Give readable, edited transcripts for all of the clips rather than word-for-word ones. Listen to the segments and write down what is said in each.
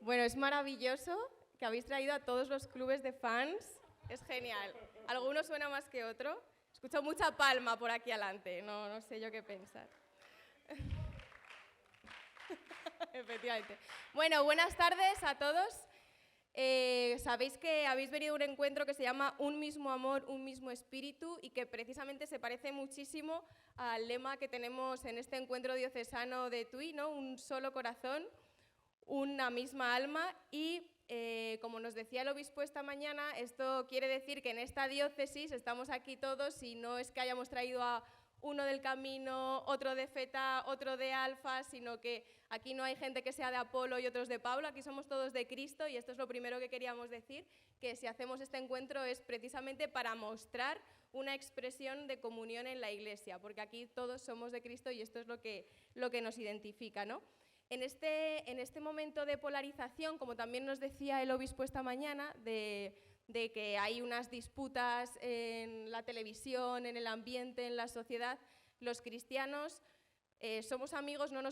Bueno, es maravilloso que habéis traído a todos los clubes de fans. Es genial. Algunos suena más que otro. Escucho mucha palma por aquí adelante. No sé yo qué pensar. Efectivamente. Bueno, buenas tardes a todos. Sabéis que habéis venido a un encuentro que se llama Un mismo amor, un mismo espíritu y que precisamente se parece muchísimo al lema que tenemos en este encuentro diocesano de Tui, ¿no? Un solo corazón, una misma alma y, como nos decía el obispo esta mañana, esto quiere decir que en esta diócesis estamos aquí todos y no es que hayamos traído a uno del Camino, otro de Feta, otro de Alfa, sino que aquí no hay gente que sea de Apolo y otros de Pablo, aquí somos todos de Cristo y esto es lo primero que queríamos decir, que si hacemos este encuentro es precisamente para mostrar una expresión de comunión en la Iglesia, porque aquí todos somos de Cristo y esto es lo que nos identifica, ¿no? En este momento de polarización, como también nos decía el obispo esta mañana, de que hay unas disputas en la televisión, en el ambiente, en la sociedad, los cristianos somos amigos no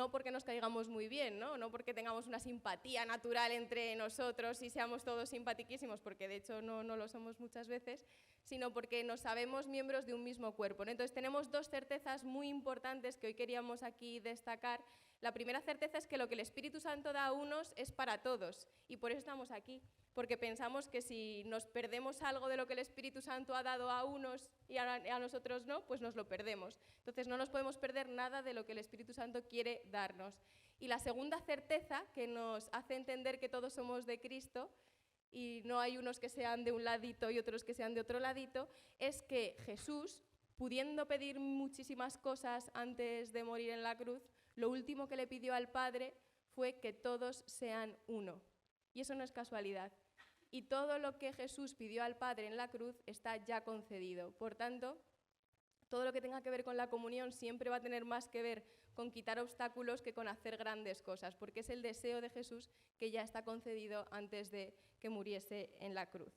porque nos caigamos muy bien, no porque tengamos una simpatía natural entre nosotros y seamos todos simpatiquísimos, porque de hecho no lo somos muchas veces, sino porque nos sabemos miembros de un mismo cuerpo, ¿no? Entonces tenemos dos certezas muy importantes que hoy queríamos aquí destacar. La primera certeza es que lo que el Espíritu Santo da a unos es para todos y por eso estamos aquí, porque pensamos que si nos perdemos algo de lo que el Espíritu Santo ha dado a unos y a nosotros no, pues nos lo perdemos. Entonces no nos podemos perder nada de lo que el Espíritu Santo quiere darnos. Y la segunda certeza que nos hace entender que todos somos de Cristo y no hay unos que sean de un ladito y otros que sean de otro ladito, es que Jesús, pudiendo pedir muchísimas cosas antes de morir en la cruz, lo último que le pidió al Padre fue que todos sean uno. Y eso no es casualidad. Y todo lo que Jesús pidió al Padre en la cruz está ya concedido. Por tanto, todo lo que tenga que ver con la comunión siempre va a tener más que ver con quitar obstáculos que con hacer grandes cosas, porque es el deseo de Jesús que ya está concedido antes de que muriese en la cruz.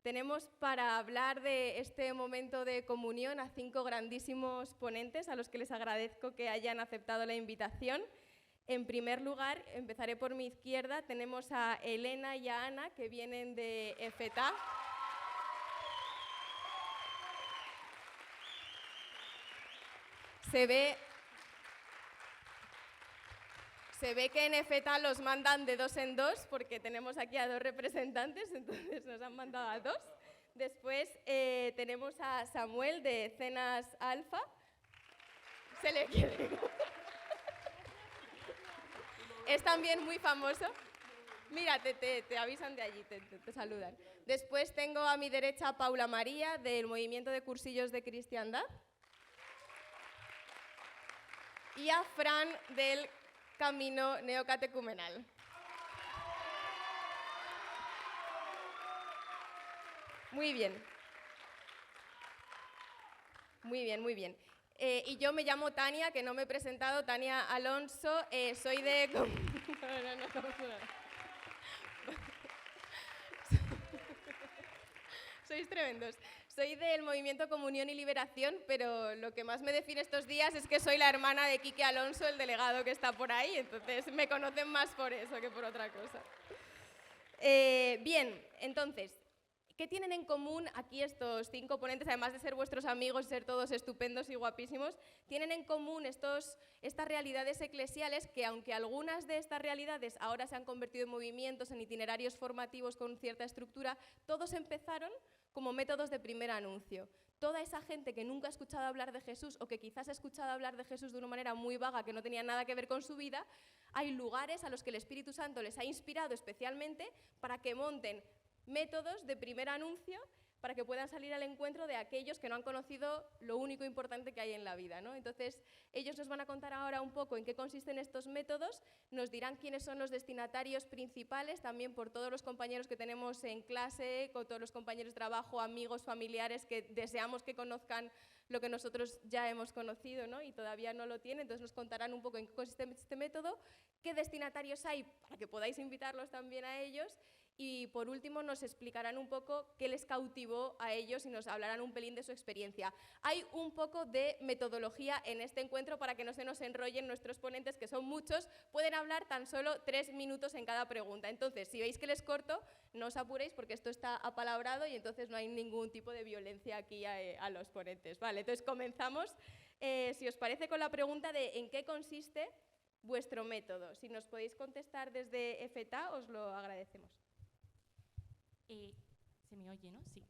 Tenemos para hablar de este momento de comunión a 5 grandísimos ponentes, a los que les agradezco que hayan aceptado la invitación. En primer lugar, empezaré por mi izquierda, tenemos a Elena y a Ana, que vienen de EFETA. Se ve que en EFETA los mandan de 2 en 2, porque tenemos aquí a 2 representantes, entonces nos han mandado a 2. Después tenemos a Samuel de Cenas Alfa. Se le quiere. Es también muy famoso. Mira, te avisan de allí, te saludan. Después tengo a mi derecha a Paula María, del Movimiento de Cursillos de Cristiandad. Y a Fran, del Camino Neocatecumenal. Muy bien. Muy bien, muy bien. Y yo me llamo Tania, que no me he presentado, Tania Alonso, soy de... Sois tremendos. Soy del Movimiento Comunión y Liberación, pero lo que más me define estos días es que soy la hermana de Quique Alonso, el delegado que está por ahí, entonces me conocen más por eso que por otra cosa. Bien, entonces, ¿qué tienen en común aquí estos 5 ponentes, además de ser vuestros amigos, ser todos estupendos y guapísimos? Tienen en común estas realidades eclesiales que, aunque algunas de estas realidades ahora se han convertido en movimientos, en itinerarios formativos con cierta estructura, todos empezaron como métodos de primer anuncio. Toda esa gente que nunca ha escuchado hablar de Jesús o que quizás ha escuchado hablar de Jesús de una manera muy vaga que no tenía nada que ver con su vida, hay lugares a los que el Espíritu Santo les ha inspirado especialmente para que monten métodos de primer anuncio para que puedan salir al encuentro de aquellos que no han conocido lo único importante que hay en la vida, ¿no? Entonces, ellos nos van a contar ahora un poco en qué consisten estos métodos, nos dirán quiénes son los destinatarios principales, también por todos los compañeros que tenemos en clase, con todos los compañeros de trabajo, amigos, familiares, que deseamos que conozcan lo que nosotros ya hemos conocido, ¿no? Y todavía no lo tienen, entonces nos contarán un poco en qué consiste este método, qué destinatarios hay para que podáis invitarlos también a ellos Y por último nos explicarán un poco qué les cautivó a ellos y nos hablarán un pelín de su experiencia. Hay un poco de metodología en este encuentro para que no se nos enrollen nuestros ponentes, que son muchos, pueden hablar tan solo 3 minutos en cada pregunta. Entonces, si veis que les corto, no os apuréis porque esto está apalabrado y entonces no hay ningún tipo de violencia aquí a los ponentes. Vale, entonces comenzamos, si os parece, con la pregunta de ¿en qué consiste vuestro método? Si nos podéis contestar desde EFETA, os lo agradecemos. ¿Se me oye, no? Sí.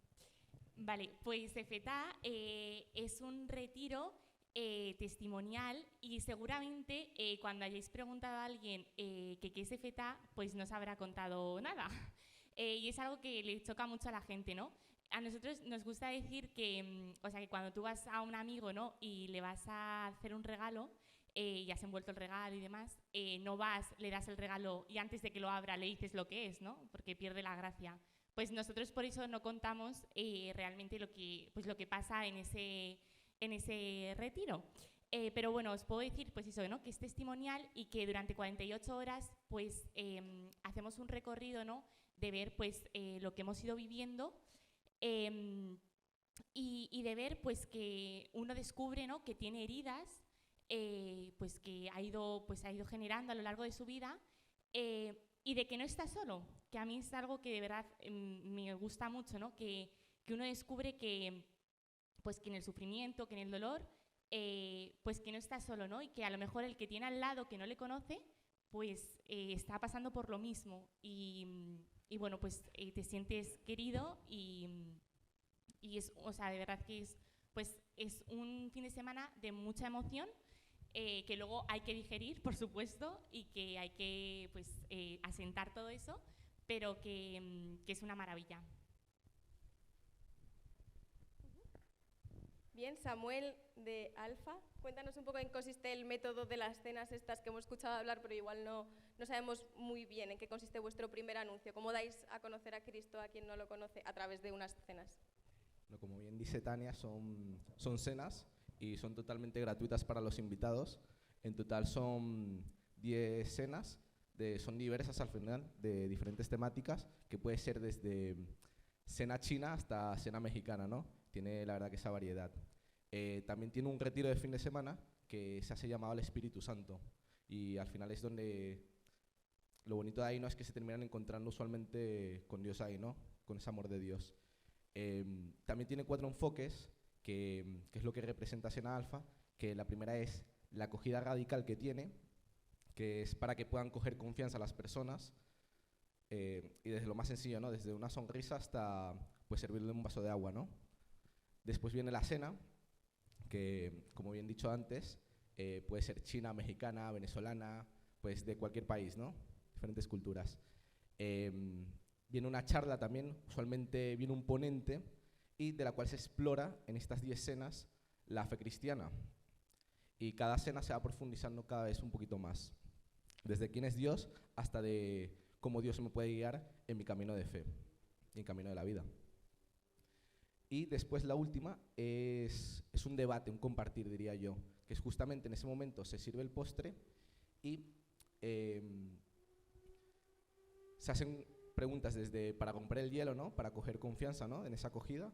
Vale, pues EFETA es un retiro testimonial y seguramente cuando hayáis preguntado a alguien qué es EFETA, pues no os habrá contado nada. Y es algo que le choca mucho a la gente, ¿no? A nosotros nos gusta decir que, o sea, que cuando tú vas a un amigo, ¿no? Y le vas a hacer un regalo, y has envuelto el regalo y demás, no vas, le das el regalo y antes de que lo abra le dices lo que es, ¿no? Porque pierde la gracia. Pues nosotros por eso no contamos realmente lo que pasa en ese retiro. Pero bueno, os puedo decir pues eso, ¿no? Que es testimonial y que durante 48 horas pues hacemos un recorrido, ¿no? De ver pues lo que hemos ido viviendo y de ver pues que uno descubre, ¿no? Que tiene heridas pues que ha ido generando a lo largo de su vida y de que no está solo, que a mí es algo que de verdad me gusta mucho, ¿no? Que uno descubre que en el sufrimiento, que en el dolor, pues que no está solo, ¿no? Y que a lo mejor el que tiene al lado que no le conoce, pues está pasando por lo mismo y bueno, pues te sientes querido y es, o sea, de verdad que es un fin de semana de mucha emoción. Que luego hay que digerir, por supuesto, y que hay que asentar todo eso, pero que es una maravilla. Bien, Samuel de Alfa, cuéntanos un poco en qué consiste el método de las cenas estas que hemos escuchado hablar, pero igual no sabemos muy bien en qué consiste vuestro primer anuncio. ¿Cómo dais a conocer a Cristo a quien no lo conoce a través de unas cenas? Bueno, como bien dice Tania, son cenas y son totalmente gratuitas para los invitados. En total son 10 cenas, son diversas al final, de diferentes temáticas, que puede ser desde cena china hasta cena mexicana, ¿no? Tiene la verdad que esa variedad. También tiene un retiro de fin de semana que se hace llamado el Espíritu Santo y al final es donde lo bonito de ahí, ¿no? Es que se terminan encontrando usualmente con Dios ahí, ¿no? Con ese amor de Dios. También tiene 4 enfoques, que es lo que representa Cena Alfa, que la primera es la acogida radical que tiene, que es para que puedan coger confianza a las personas, y desde lo más sencillo, ¿no? Desde una sonrisa hasta pues servirle un vaso de agua, ¿no? Después viene la cena, que como bien dicho antes, puede ser china, mexicana, venezolana, pues de cualquier país, ¿no? Diferentes culturas. Viene una charla también, usualmente viene un ponente, y de la cual se explora en estas 10 cenas la fe cristiana. Y cada cena se va profundizando cada vez un poquito más, desde quién es Dios hasta de cómo Dios me puede guiar en mi camino de fe y en camino de la vida. Y después la última es un debate, un compartir, diría yo, que es justamente en ese momento se sirve el postre y se hacen preguntas desde para romper el hielo, ¿no? Para coger confianza, ¿no? En esa acogida,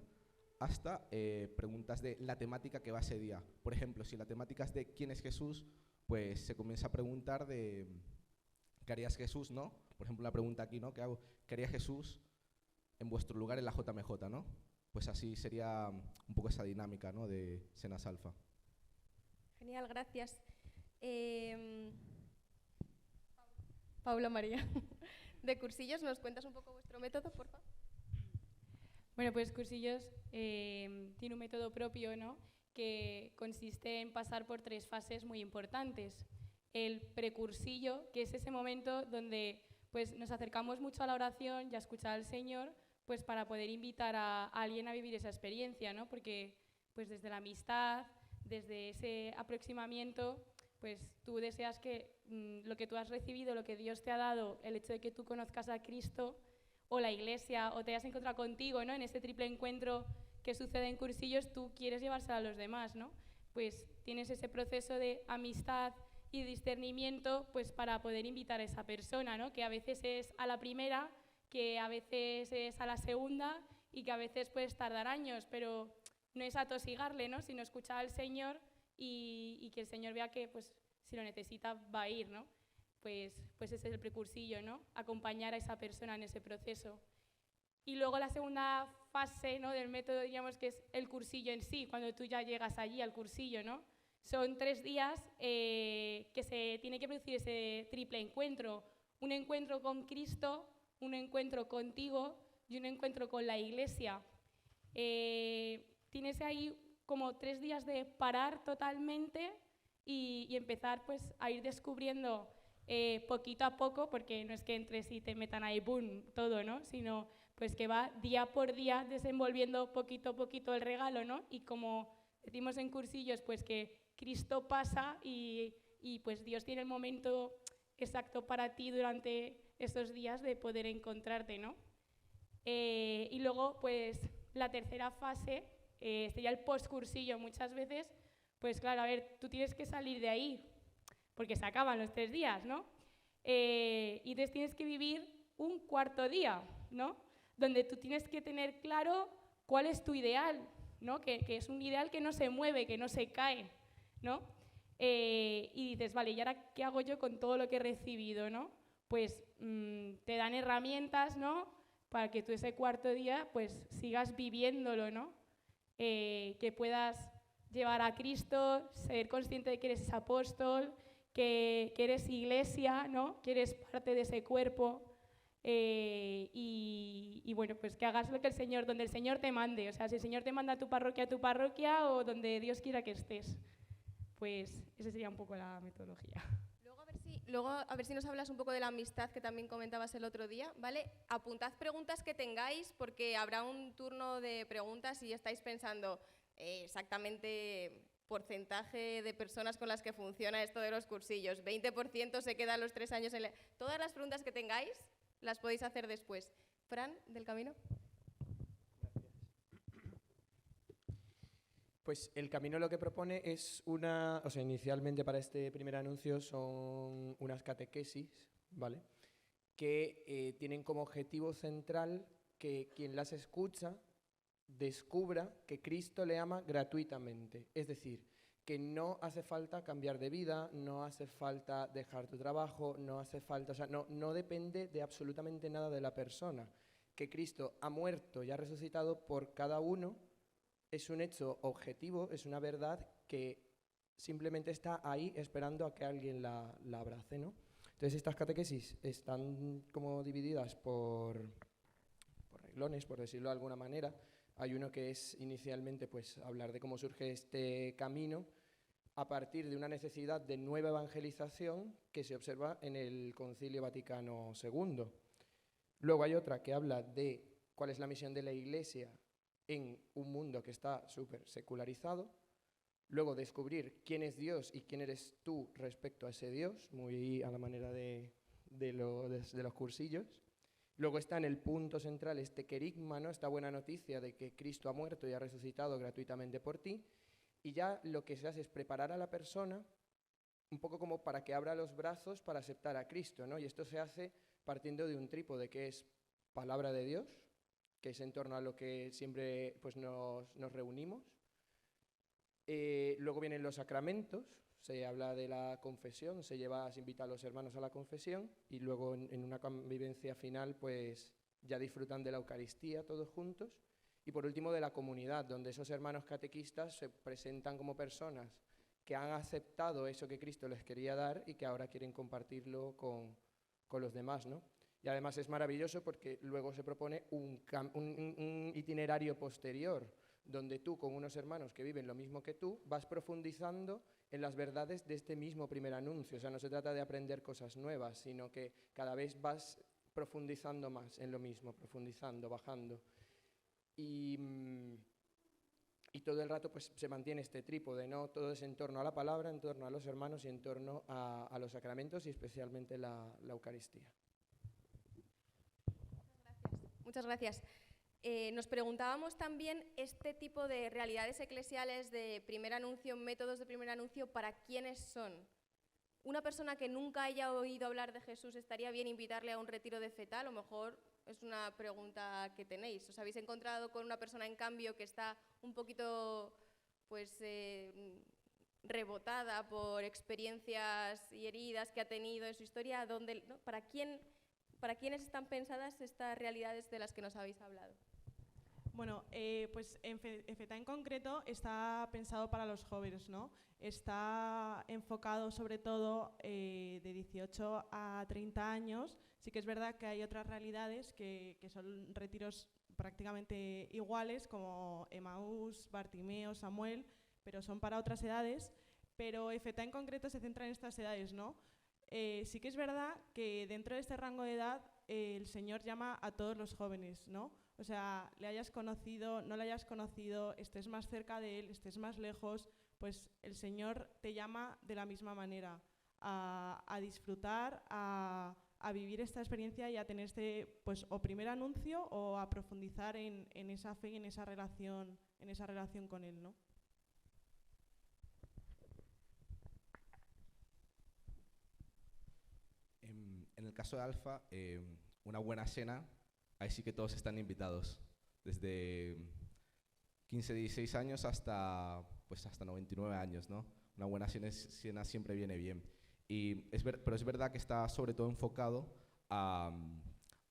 hasta preguntas de la temática que va ese día. Por ejemplo, si la temática es de quién es Jesús, pues se comienza a preguntar de ¿qué harías Jesús, no? Por ejemplo, la pregunta aquí, ¿no? ¿Qué haría Jesús en vuestro lugar en la JMJ, ¿no? Pues así sería un poco esa dinámica, ¿no? De Cenas Alfa. Genial, gracias. Paula María, de Cursillos, ¿nos cuentas un poco vuestro método, por favor? Bueno, pues Cursillos tiene un método propio, ¿no? Que consiste en pasar por 3 fases muy importantes. El precursillo, que es ese momento donde pues, nos acercamos mucho a la oración y a escuchar al Señor, pues para poder invitar a alguien a vivir esa experiencia, ¿no? Porque pues desde la amistad, desde ese aproximamiento, pues tú deseas que lo que tú has recibido, lo que Dios te ha dado, el hecho de que tú conozcas a Cristo o la Iglesia o te hayas encontrado contigo, ¿no? En ese triple encuentro que sucede en Cursillos, tú quieres llevárselo a los demás, ¿no? Pues tienes ese proceso de amistad y discernimiento pues para poder invitar a esa persona, ¿no? Que a veces es a la primera, que a veces es a la segunda y que a veces puedes tardar años, pero no es atosigarle, ¿no? Sino escuchar al Señor y que el Señor vea que pues, si lo necesita va a ir, ¿no? Pues ese es el precursillo, ¿no? Acompañar a esa persona en ese proceso. Y luego la segunda fase, ¿no?, del método, diríamos que es el cursillo en sí, cuando tú ya llegas allí al cursillo, ¿no? Son 3 días que se tiene que producir ese triple encuentro. Un encuentro con Cristo, un encuentro contigo y un encuentro con la Iglesia. Tienes ahí como 3 días de parar totalmente y empezar pues, a ir descubriendo poquito a poco, porque no es que entres y te metan ahí, ¡boom!, todo, ¿no? Sino pues que va día por día desenvolviendo poquito a poquito el regalo, ¿no? Y como decimos en cursillos, pues que Cristo pasa y pues Dios tiene el momento exacto para ti durante estos días de poder encontrarte, ¿no? Y luego, pues la tercera fase sería el postcursillo. Muchas veces, pues claro, a ver, tú tienes que salir de ahí, porque se acaban los 3 días, ¿no? Y entonces tienes que vivir un cuarto día, ¿no? Donde tú tienes que tener claro cuál es tu ideal, ¿no? Que es un ideal que no se mueve, que no se cae, ¿no? Y dices, vale, ¿y ahora qué hago yo con todo lo que he recibido, ¿no? Pues te dan herramientas, ¿no?, para que tú ese cuarto día pues sigas viviéndolo, ¿no? Que puedas llevar a Cristo, ser consciente de que eres ese apóstol, que eres iglesia, ¿no?, que eres parte de ese cuerpo, y bueno, pues que hagas lo que el Señor, donde el Señor te mande. O sea, si el Señor te manda a tu parroquia, o donde Dios quiera que estés. Pues esa sería un poco la metodología. Luego a ver si nos hablas un poco de la amistad que también comentabas el otro día, ¿vale? Apuntad preguntas que tengáis, porque habrá un turno de preguntas y estáis pensando exactamente porcentaje de personas con las que funciona esto de los cursillos. 20% se quedan los 3 años en Todas las preguntas que tengáis las podéis hacer después. Fran, del Camino. Pues el Camino lo que propone es inicialmente para este primer anuncio son unas catequesis, ¿vale?, que tienen como objetivo central que quien las escucha descubra que Cristo le ama gratuitamente. Es decir, que no hace falta cambiar de vida, no hace falta dejar tu trabajo, no hace falta, no depende de absolutamente nada de la persona. Que Cristo ha muerto y ha resucitado por cada uno es un hecho objetivo, es una verdad que simplemente está ahí esperando a que alguien la abrace, ¿no? Entonces estas catequesis están como divididas por renglones, por decirlo de alguna manera. Hay uno que es inicialmente pues, hablar de cómo surge este camino a partir de una necesidad de nueva evangelización que se observa en el Concilio Vaticano II. Luego hay otra que habla de cuál es la misión de la Iglesia en un mundo que está súper secularizado. Luego descubrir quién es Dios y quién eres tú respecto a ese Dios, muy a la manera de los cursillos. Luego está en el punto central este querigma, ¿no?, esta buena noticia de que Cristo ha muerto y ha resucitado gratuitamente por ti. Y ya lo que se hace es preparar a la persona un poco como para que abra los brazos para aceptar a Cristo, ¿no? Y esto se hace partiendo de un trípode que es palabra de Dios, que es en torno a lo que siempre pues, nos reunimos. Luego vienen los sacramentos, se habla de la confesión, se invita a los hermanos a la confesión, y luego en una convivencia final pues ya disfrutan de la Eucaristía todos juntos. Y por último de la comunidad, donde esos hermanos catequistas se presentan como personas que han aceptado eso que Cristo les quería dar y que ahora quieren compartirlo con los demás, ¿no? Y además es maravilloso porque luego se propone un itinerario posterior, donde tú, con unos hermanos que viven lo mismo que tú, vas profundizando en las verdades de este mismo primer anuncio. O sea, no se trata de aprender cosas nuevas, sino que cada vez vas profundizando más en lo mismo, profundizando, bajando. Y todo el rato pues, se mantiene este trípode, ¿no? Todo es en torno a la palabra, en torno a los hermanos y en torno a los sacramentos y especialmente la Eucaristía. Muchas gracias. Nos preguntábamos también este tipo de realidades eclesiales de primer anuncio, métodos de primer anuncio, ¿para quiénes son? una persona que nunca haya oído hablar de Jesús, ¿estaría bien invitarle a un retiro de FETA? A lo mejor es una pregunta que tenéis. ¿Os habéis encontrado con una persona, en cambio, que está un poquito, pues, rebotada por experiencias y heridas que ha tenido en su historia? ¿Dónde, no? ¿Para quiénes están pensadas estas realidades de las que nos habéis hablado? Bueno, pues en FETA en concreto está pensado para los jóvenes, ¿no? Está enfocado sobre todo de 18 a 30 años. Sí que es verdad que hay otras realidades que son retiros prácticamente iguales, como Emaús, Bartimeo, Samuel, pero son para otras edades. Pero FETA en concreto se centra en estas edades, ¿no? Sí que es verdad que dentro de este rango de edad el Señor llama a todos los jóvenes, ¿no? O sea, le hayas conocido, no le hayas conocido, estés más cerca de Él, estés más lejos, pues el Señor te llama de la misma manera a disfrutar, a vivir esta experiencia y a tener este, pues, o primer anuncio o a profundizar en esa fe y en esa relación con Él, ¿no? En el caso de Alfa, una buena cena, ahí sí que todos están invitados, desde 15, 16 años hasta 99 años, ¿no? Una buena cena siempre viene bien. Pero es verdad que está sobre todo enfocado a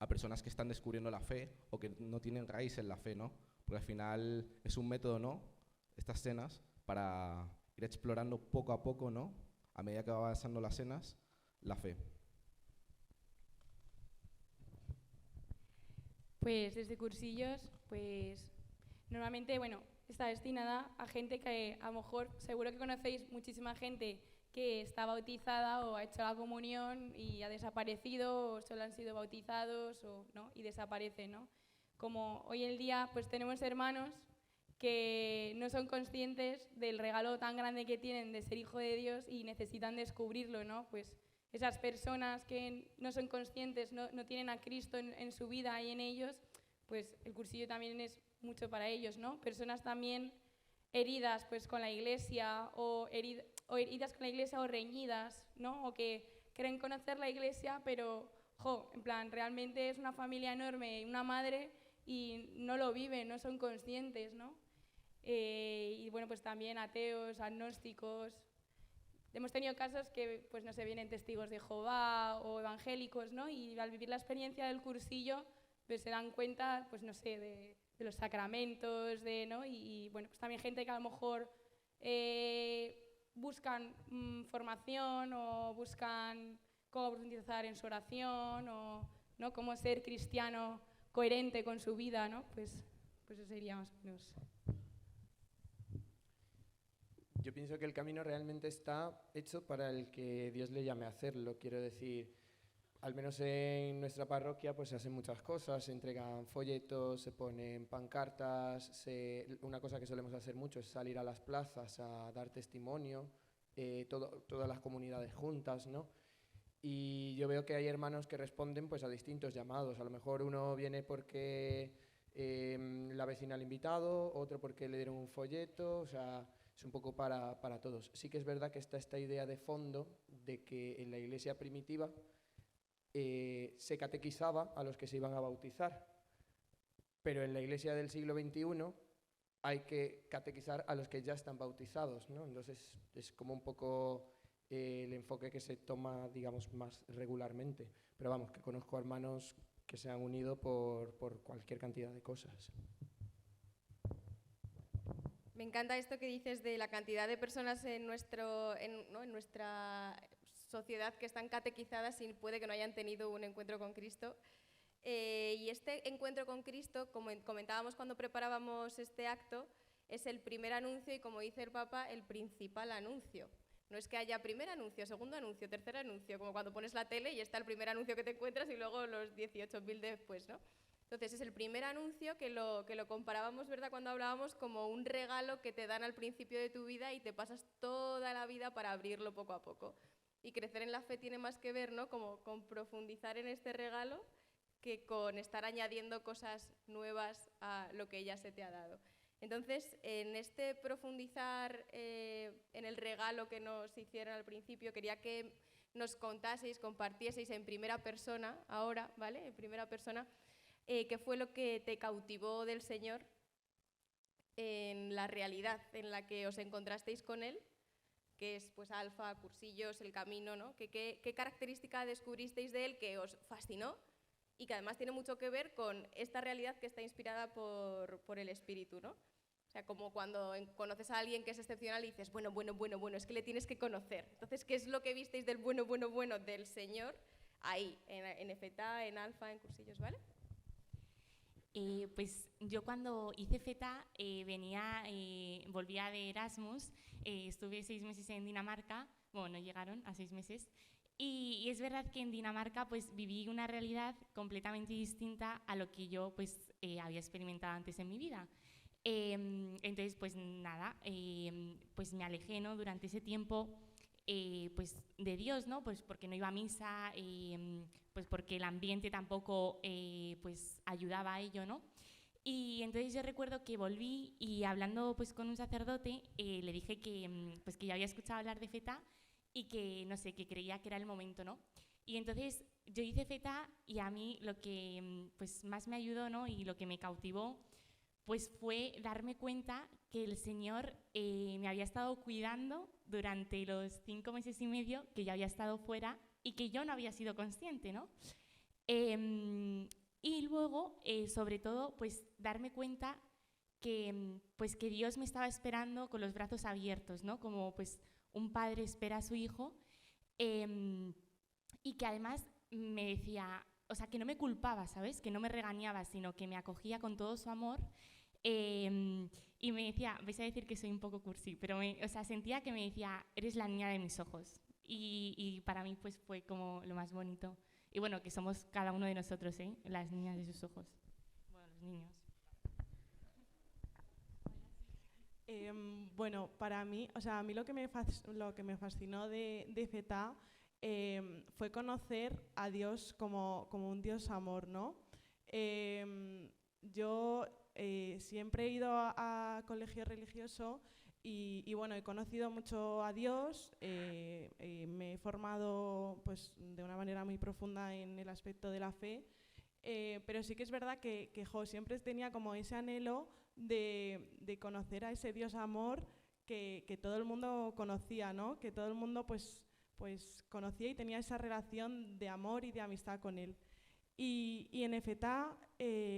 personas que están descubriendo la fe o que no tienen raíz en la fe, ¿no? Porque al final es un método, ¿no? Estas cenas, para ir explorando poco a poco, ¿no? A medida que va avanzando las cenas, la fe. Pues desde cursillos, pues normalmente, bueno, está destinada a gente que a lo mejor, seguro que conocéis muchísima gente que está bautizada o ha hecho la comunión y ha desaparecido, o solo han sido bautizados, o, ¿no? Y desaparecen, ¿no? Como hoy en día pues tenemos hermanos que no son conscientes del regalo tan grande que tienen de ser hijo de Dios y necesitan descubrirlo, ¿no? Pues esas personas que no son conscientes, no tienen a Cristo en su vida y en ellos, pues el cursillo también es mucho para ellos, ¿no? Personas también heridas pues con la iglesia o heridas con la iglesia o reñidas, ¿no? O que creen conocer la iglesia, pero, en plan, realmente es una familia enorme, una madre, y no lo viven, no son conscientes, ¿no? Y bueno, pues también ateos, agnósticos. Hemos tenido casos que, pues no sé, vienen testigos de Jehová o evangélicos, ¿no? Y al vivir la experiencia del cursillo, pues se dan cuenta, pues no sé, de los sacramentos, ¿no? Y bueno, pues también gente que a lo mejor buscan formación o buscan cómo profundizar en su oración o, ¿no? Cómo ser cristiano coherente con su vida, ¿no? Pues eso sería más o menos. Yo pienso que el camino realmente está hecho para el que Dios le llame a hacerlo. Quiero decir, al menos en nuestra parroquia pues se hacen muchas cosas, se entregan folletos, se ponen pancartas, una cosa que solemos hacer mucho es salir a las plazas a dar testimonio, todas las comunidades juntas, ¿no? Y yo veo que hay hermanos que responden pues a distintos llamados. A lo mejor uno viene porque la vecina le ha invitado, otro porque le dieron un folleto, o sea, es un poco para todos. Sí que es verdad que está esta idea de fondo de que en la iglesia primitiva se catequizaba a los que se iban a bautizar, pero en la iglesia del siglo XXI hay que catequizar a los que ya están bautizados, ¿no? Entonces es como un poco el enfoque que se toma, digamos, más regularmente. Pero vamos, que conozco hermanos que se han unido por cualquier cantidad de cosas. Me encanta esto que dices de la cantidad de personas en nuestra sociedad que están catequizadas y puede que no hayan tenido un encuentro con Cristo. Y este encuentro con Cristo, como comentábamos cuando preparábamos este acto, es el primer anuncio y, como dice el Papa, el principal anuncio. No es que haya primer anuncio, segundo anuncio, tercer anuncio, como cuando pones la tele y está el primer anuncio que te encuentras y luego los 18.000 después, ¿no? Entonces es el primer anuncio que lo comparábamos, ¿verdad?, cuando hablábamos como un regalo que te dan al principio de tu vida y te pasas toda la vida para abrirlo poco a poco. Y crecer en la fe tiene más que ver, ¿no?, como con profundizar en este regalo que con estar añadiendo cosas nuevas a lo que ya se te ha dado. Entonces, en este profundizar en el regalo que nos hicieron al principio, quería que nos contaseis, compartieseis en primera persona, ahora, ¿vale? En primera persona, qué fue lo que te cautivó del Señor en la realidad en la que os encontrasteis con Él, que es pues Alfa, Cursillos, el camino, ¿no? ¿Qué característica descubristeis de Él que os fascinó y que además tiene mucho que ver con esta realidad que está inspirada por el Espíritu, ¿no? O sea, como cuando conoces a alguien que es excepcional y dices, bueno, es que le tienes que conocer. Entonces, ¿qué es lo que visteis del bueno del Señor ahí, en Efetá, en Alfa, en Cursillos, ¿vale? Pues yo cuando hice FETA volvía de Erasmus, estuve 6 meses en Dinamarca, bueno, no llegaron a 6 meses, y es verdad que en Dinamarca pues viví una realidad completamente distinta a lo que yo pues había experimentado antes en mi vida. Entonces pues nada, pues me alejé, ¿no? Durante ese tiempo pues de Dios, ¿no? Pues porque no iba a misa, pues porque el ambiente tampoco pues ayudaba a ello, ¿no? Y entonces yo recuerdo que volví y hablando pues con un sacerdote le dije que pues que yo había escuchado hablar de FETA y que no sé, que creía que era el momento, ¿no? Y entonces yo hice FETA y a mí lo que pues más me ayudó, ¿no? Y lo que me cautivó pues fue darme cuenta que el Señor me había estado cuidando durante los 5 meses y medio que yo había estado fuera y que yo no había sido consciente, ¿no? Y luego, sobre todo, pues darme cuenta que, pues, que Dios me estaba esperando con los brazos abiertos, ¿no? Como pues un padre espera a su hijo, y que además me decía, o sea, que no me culpaba, ¿sabes? Que no me regañaba, sino que me acogía con todo su amor. Y me decía, vais a decir que soy un poco cursi, pero o sea, sentía que me decía, eres la niña de mis ojos. Y para mí pues fue como lo más bonito. Y bueno, que somos cada uno de nosotros, ¿eh? Las niñas de sus ojos. Bueno, los niños. Bueno, para mí, o sea, a mí lo que me fascinó de FETA fue conocer a Dios como un Dios amor, ¿no? Yo siempre he ido a colegio religioso y bueno, he conocido mucho a Dios, me he formado pues, de una manera muy profunda en el aspecto de la fe, pero sí que es verdad que siempre tenía como ese anhelo de conocer a ese Dios amor que todo el mundo conocía, ¿no? Que todo el mundo pues conocía y tenía esa relación de amor y de amistad con Él. Y en FETA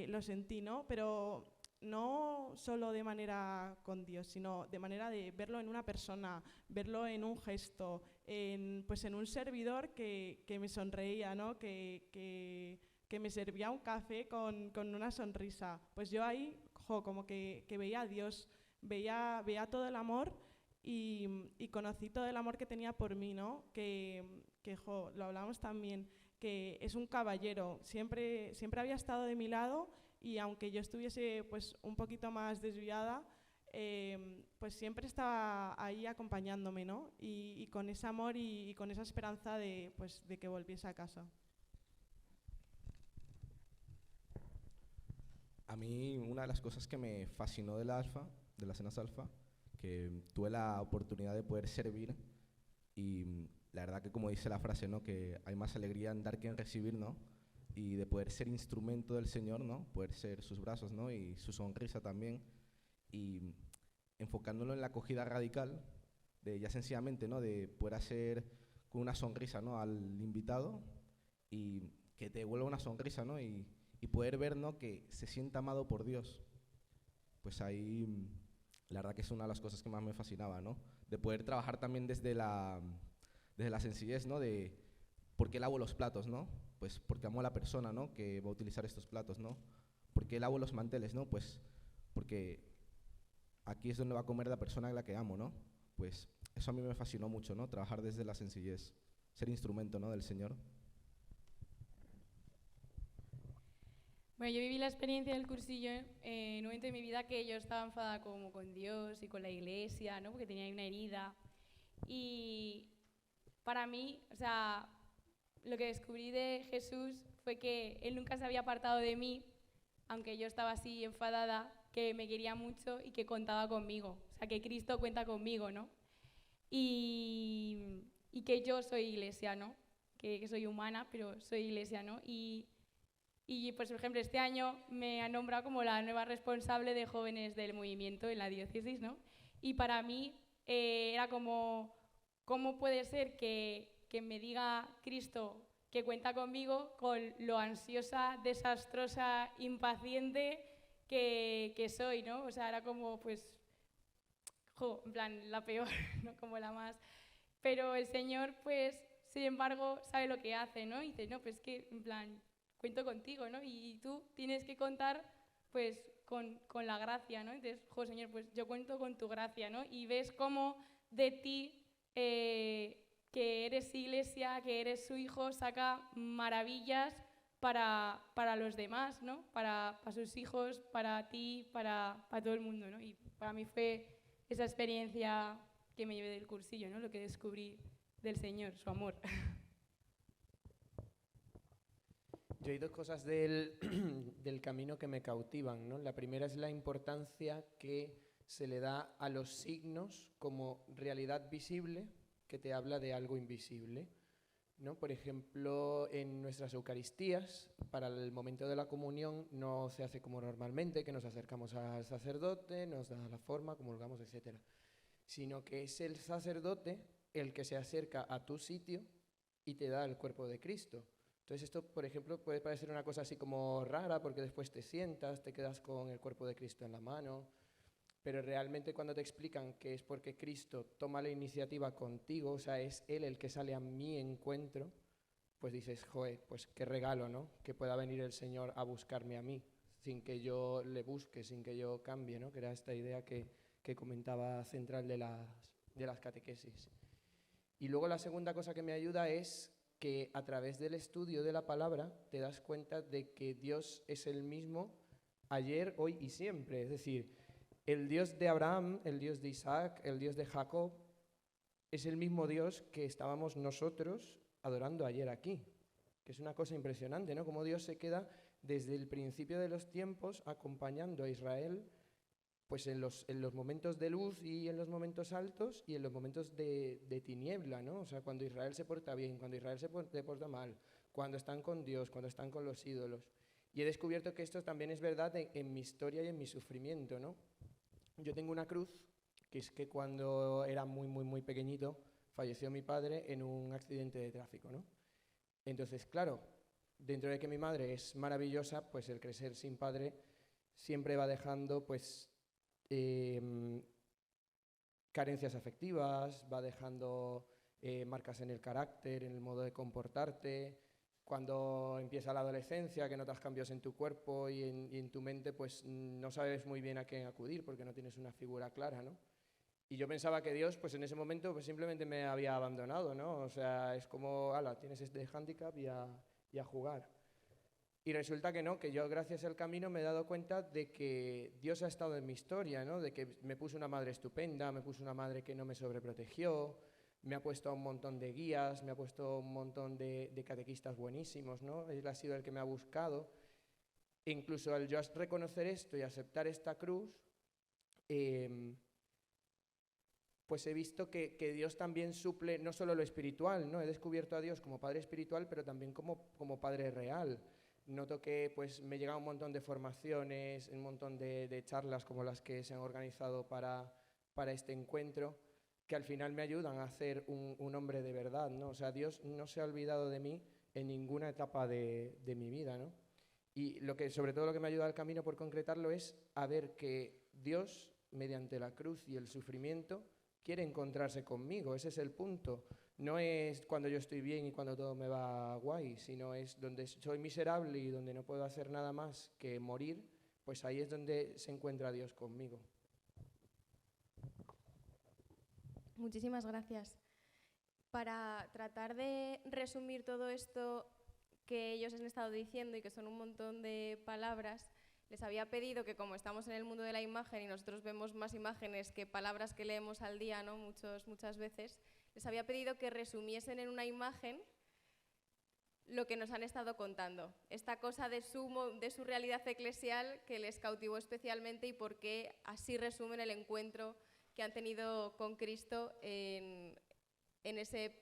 lo sentí, ¿no? Pero no solo de manera con Dios, sino de manera de verlo en una persona, verlo en un gesto, pues en un servidor que me sonreía, ¿no? Que me servía un café con una sonrisa. Pues yo ahí como que veía a Dios, veía todo el amor y conocí todo el amor que tenía por mí, ¿no? Que lo hablamos también, que es un caballero, siempre había estado de mi lado y aunque yo estuviese pues un poquito más desviada, pues siempre estaba ahí acompañándome, ¿no? Y con ese amor y con esa esperanza de que volviese a casa. A mí una de las cosas que me fascinó de las cenas alfa, que tuve la oportunidad de poder servir y la verdad que como dice la frase, ¿no? Que hay más alegría en dar que en recibir, ¿no? Y de poder ser instrumento del Señor, ¿no? Poder ser sus brazos, ¿no? Y su sonrisa también. Y enfocándolo en la acogida radical, de ya sencillamente, ¿no? De poder hacer con una sonrisa, ¿no? Al invitado y que te devuelva una sonrisa, ¿no? Y poder ver, ¿no? Que se sienta amado por Dios. Pues ahí la verdad que es una de las cosas que más me fascinaba, ¿no? De poder trabajar también desde la sencillez, ¿no? De por qué lavo los platos, ¿no? Pues porque amo a la persona, ¿no? Que va a utilizar estos platos, ¿no? ¿Por qué lavo los manteles, no? Pues porque aquí es donde va a comer la persona a la que amo, ¿no? Pues eso a mí me fascinó mucho, ¿no? Trabajar desde la sencillez, ser instrumento, ¿no? Del Señor. Bueno, yo viví la experiencia del cursillo en un momento de mi vida que yo estaba enfadada como con Dios y con la iglesia, ¿no? Porque tenía ahí una herida. Y para mí, o sea, lo que descubrí de Jesús fue que Él nunca se había apartado de mí, aunque yo estaba así enfadada, que me quería mucho y que contaba conmigo. O sea, que Cristo cuenta conmigo, ¿no? Y que yo soy iglesia, ¿no? Que soy humana, pero soy iglesia, ¿no? Y pues, por ejemplo, este año me han nombrado como la nueva responsable de jóvenes del movimiento en la diócesis, ¿no? Y para mí era como, ¿cómo puede ser que me diga Cristo que cuenta conmigo con lo ansiosa, desastrosa, impaciente que soy, ¿no? O sea, era como, pues, en plan, la peor, ¿no? Como la más... Pero el Señor, pues, sin embargo, sabe lo que hace, ¿no? Y dice, no, pues que, en plan, cuento contigo, ¿no? Y tú tienes que contar, pues, con la gracia, ¿no? Entonces, Señor, pues yo cuento con tu gracia, ¿no? Y ves cómo de ti, que eres iglesia, que eres su hijo, saca maravillas para los demás, ¿no? Para sus hijos, para ti, para todo el mundo, ¿no? Y para mí fue esa experiencia que me llevé del cursillo, ¿no? Lo que descubrí del Señor, su amor. Yo hay dos cosas del camino que me cautivan, ¿no? La primera es la importancia que se le da a los signos como realidad visible que te habla de algo invisible, ¿no? Por ejemplo, en nuestras Eucaristías, para el momento de la comunión, no se hace como normalmente, que nos acercamos al sacerdote, nos da la forma, comulgamos, etc. Sino que es el sacerdote el que se acerca a tu sitio y te da el cuerpo de Cristo. Entonces esto, por ejemplo, puede parecer una cosa así como rara, porque después te sientas, te quedas con el cuerpo de Cristo en la mano, pero realmente cuando te explican que es porque Cristo toma la iniciativa contigo, o sea, es Él el que sale a mi encuentro, pues dices, joder, pues qué regalo, ¿no? Que pueda venir el Señor a buscarme a mí, sin que yo le busque, sin que yo cambie, ¿no? Que era esta idea que comentaba central de las catequesis. Y luego la segunda cosa que me ayuda es que a través del estudio de la palabra te das cuenta de que Dios es el mismo ayer, hoy y siempre. Es decir, el Dios de Abraham, el Dios de Isaac, el Dios de Jacob, es el mismo Dios que estábamos nosotros adorando ayer aquí. Que es una cosa impresionante, ¿no? Como Dios se queda desde el principio de los tiempos acompañando a Israel, pues en los momentos de luz y en los momentos altos y en los momentos de tiniebla, ¿no? O sea, cuando Israel se porta bien, cuando Israel se porta mal, cuando están con Dios, cuando están con los ídolos. Y he descubierto que esto también es verdad en mi historia y en mi sufrimiento, ¿no? Yo tengo una cruz, que es que cuando era muy, muy, muy pequeñito, falleció mi padre en un accidente de tráfico, ¿no? Entonces, claro, dentro de que mi madre es maravillosa, pues el crecer sin padre siempre va dejando, pues, carencias afectivas, va dejando marcas en el carácter, en el modo de comportarte. Cuando empieza la adolescencia, que notas cambios en tu cuerpo y en tu mente, pues no sabes muy bien a quién acudir porque no tienes una figura clara, ¿no? Y yo pensaba que Dios, pues en ese momento, pues simplemente me había abandonado, ¿no? O sea, es como, ala, tienes este hándicap y a jugar. Y resulta que no, que yo gracias al camino me he dado cuenta de que Dios ha estado en mi historia, ¿no? De que me puso una madre estupenda, me puso una madre que no me sobreprotegió, me ha puesto a un montón de guías, me ha puesto un montón de catequistas buenísimos, ¿no? Él ha sido el que me ha buscado. E incluso al yo reconocer esto y aceptar esta cruz, pues he visto que Dios también suple no solo lo espiritual, ¿no? He descubierto a Dios como Padre espiritual, pero también como Padre real. Noto que pues, me llega un montón de formaciones, un montón de charlas como las que se han organizado para este encuentro, que al final me ayudan a ser un hombre de verdad, ¿no? O sea, Dios no se ha olvidado de mí en ninguna etapa de mi vida, ¿no? Y sobre todo lo que me ayuda al camino por concretarlo es a ver que Dios, mediante la cruz y el sufrimiento, quiere encontrarse conmigo. Ese es el punto. No es cuando yo estoy bien y cuando todo me va guay, sino es donde soy miserable y donde no puedo hacer nada más que morir, pues ahí es donde se encuentra Dios conmigo. Muchísimas gracias. Para tratar de resumir todo esto que ellos han estado diciendo y que son un montón de palabras, les había pedido que, como estamos en el mundo de la imagen y nosotros vemos más imágenes que palabras que leemos al día, ¿no? Muchas veces, les había pedido que resumiesen en una imagen lo que nos han estado contando. Esta cosa de su realidad eclesial que les cautivó especialmente y por qué así resumen el encuentro que han tenido con Cristo en ese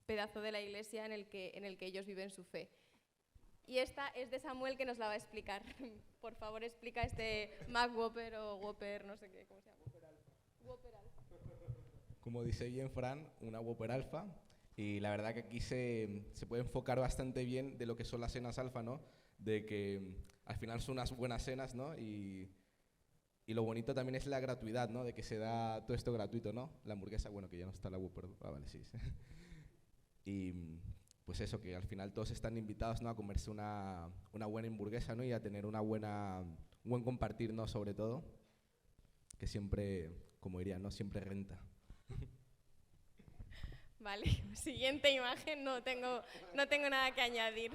pedazo de la iglesia en el que ellos viven su fe. Y esta es de Samuel, que nos la va a explicar. Por favor, explica este Mac Whopper o Whopper, no sé qué, ¿cómo se llama? Whopper Alpha. Como dice bien Fran, una Whopper Alpha. Y la verdad que aquí se puede enfocar bastante bien de lo que son las cenas alfa, ¿no? De que al final son unas buenas cenas, ¿no? Y lo bonito también es la gratuidad, ¿no? De que se da todo esto gratuito, ¿no? La hamburguesa, bueno, que ya no está la Whopper. Ah, vale, sí. Y pues eso, que al final todos están invitados, ¿no? A comerse una buena hamburguesa, ¿no? Y a tener un buen compartir, ¿no? Sobre todo, que siempre, como diría, ¿no? Siempre renta. Vale, siguiente imagen, no tengo nada que añadir.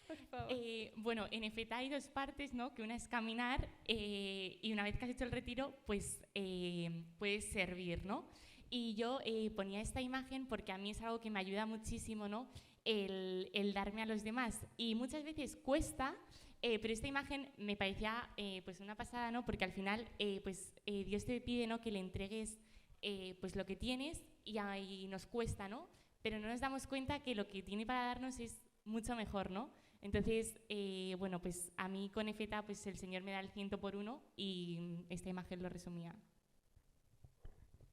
Por favor. Bueno, en EFETA hay dos partes, ¿no? Que una es caminar y una vez que has hecho el retiro, pues puedes servir, ¿no? Y yo ponía esta imagen porque a mí es algo que me ayuda muchísimo, ¿no? El darme a los demás. Y muchas veces cuesta, pero esta imagen me parecía pues una pasada, ¿no? Porque al final pues Dios te pide, ¿no? Que le entregues pues lo que tienes y ahí nos cuesta, ¿no? Pero no nos damos cuenta que lo que tiene para darnos es mucho mejor, ¿no? Entonces, bueno, pues a mí con EFETA pues el Señor me da el 100 por 1 y esta imagen lo resumía.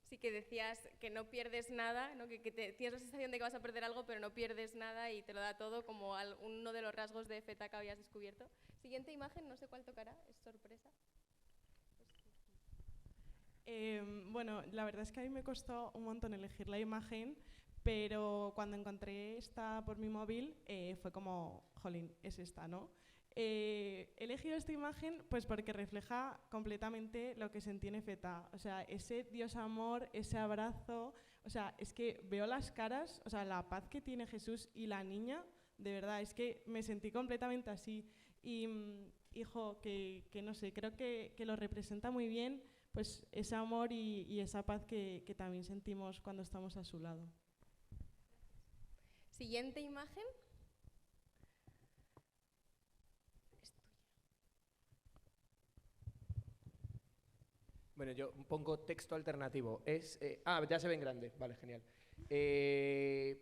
Sí, que decías que no pierdes nada, ¿no? Que tienes la sensación de que vas a perder algo, pero no pierdes nada y te lo da todo, como uno de los rasgos de EFETA que habías descubierto. Siguiente imagen, no sé cuál tocará, es sorpresa. Bueno, la verdad es que a mí me costó un montón elegir la imagen, pero cuando encontré esta por mi móvil fue como, jolín, es esta, ¿no? He elegido esta imagen pues porque refleja completamente lo que sentí en EFETA, o sea, ese Dios amor, ese abrazo, o sea, es que veo las caras, o sea, la paz que tiene Jesús y la niña, de verdad, es que me sentí completamente así y, hijo, que no sé, creo que lo representa muy bien, pues ese amor y esa paz que también sentimos cuando estamos a su lado. Siguiente imagen. Bueno, yo pongo texto alternativo. Ya se ve en grande. Vale, genial.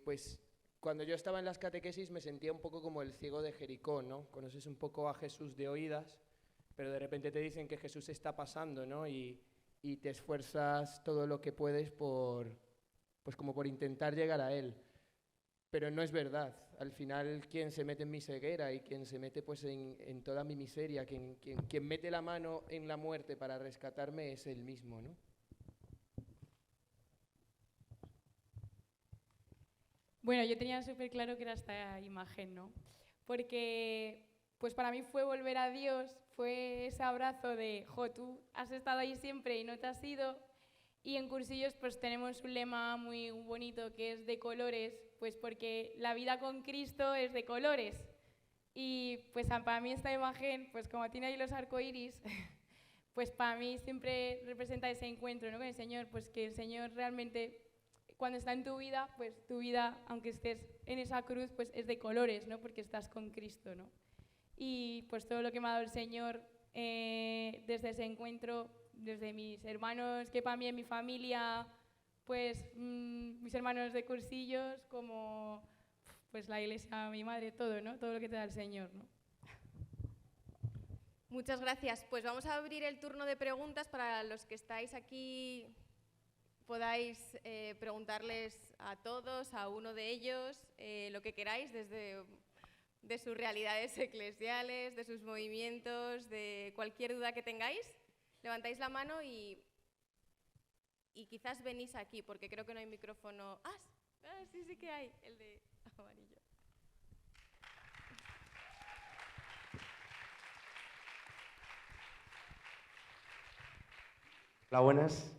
Pues cuando yo estaba en las catequesis me sentía un poco como el ciego de Jericó, ¿no? Conoces un poco a Jesús de oídas, pero de repente te dicen que Jesús está pasando, ¿no? Y te esfuerzas todo lo que puedes pues como por intentar llegar a Él. Pero no es verdad. Al final, quien se mete en mi ceguera y quien se mete pues en toda mi miseria, quien mete la mano en la muerte para rescatarme es Él mismo, ¿no? Bueno, yo tenía súper claro que era esta imagen, ¿no? Porque pues para mí fue volver a Dios, fue ese abrazo de, jo, tú has estado ahí siempre y no te has ido. Y en Cursillos pues tenemos un lema muy bonito que es de colores, pues porque la vida con Cristo es de colores. Y pues para mí esta imagen, pues como tiene ahí los arcoíris, pues para mí siempre representa ese encuentro, ¿no? Con el Señor, pues que el Señor realmente cuando está en tu vida, pues tu vida, aunque estés en esa cruz, pues es de colores, ¿no? Porque estás con Cristo, ¿no? Y pues todo lo que me ha dado el Señor desde ese encuentro, desde mis hermanos, que para mí en mi familia, pues mis hermanos de Cursillos, como pues la iglesia, mi madre, todo, ¿no? Todo lo que te da el Señor, ¿no? Muchas gracias. Pues vamos a abrir el turno de preguntas para los que estáis aquí. Podáis preguntarles a todos, a uno de ellos, lo que queráis, desde de sus realidades eclesiales, de sus movimientos, de cualquier duda que tengáis. Levantáis la mano y quizás venís aquí, porque creo que no hay micrófono. Sí que hay, el de amarillo. Hola, buenas.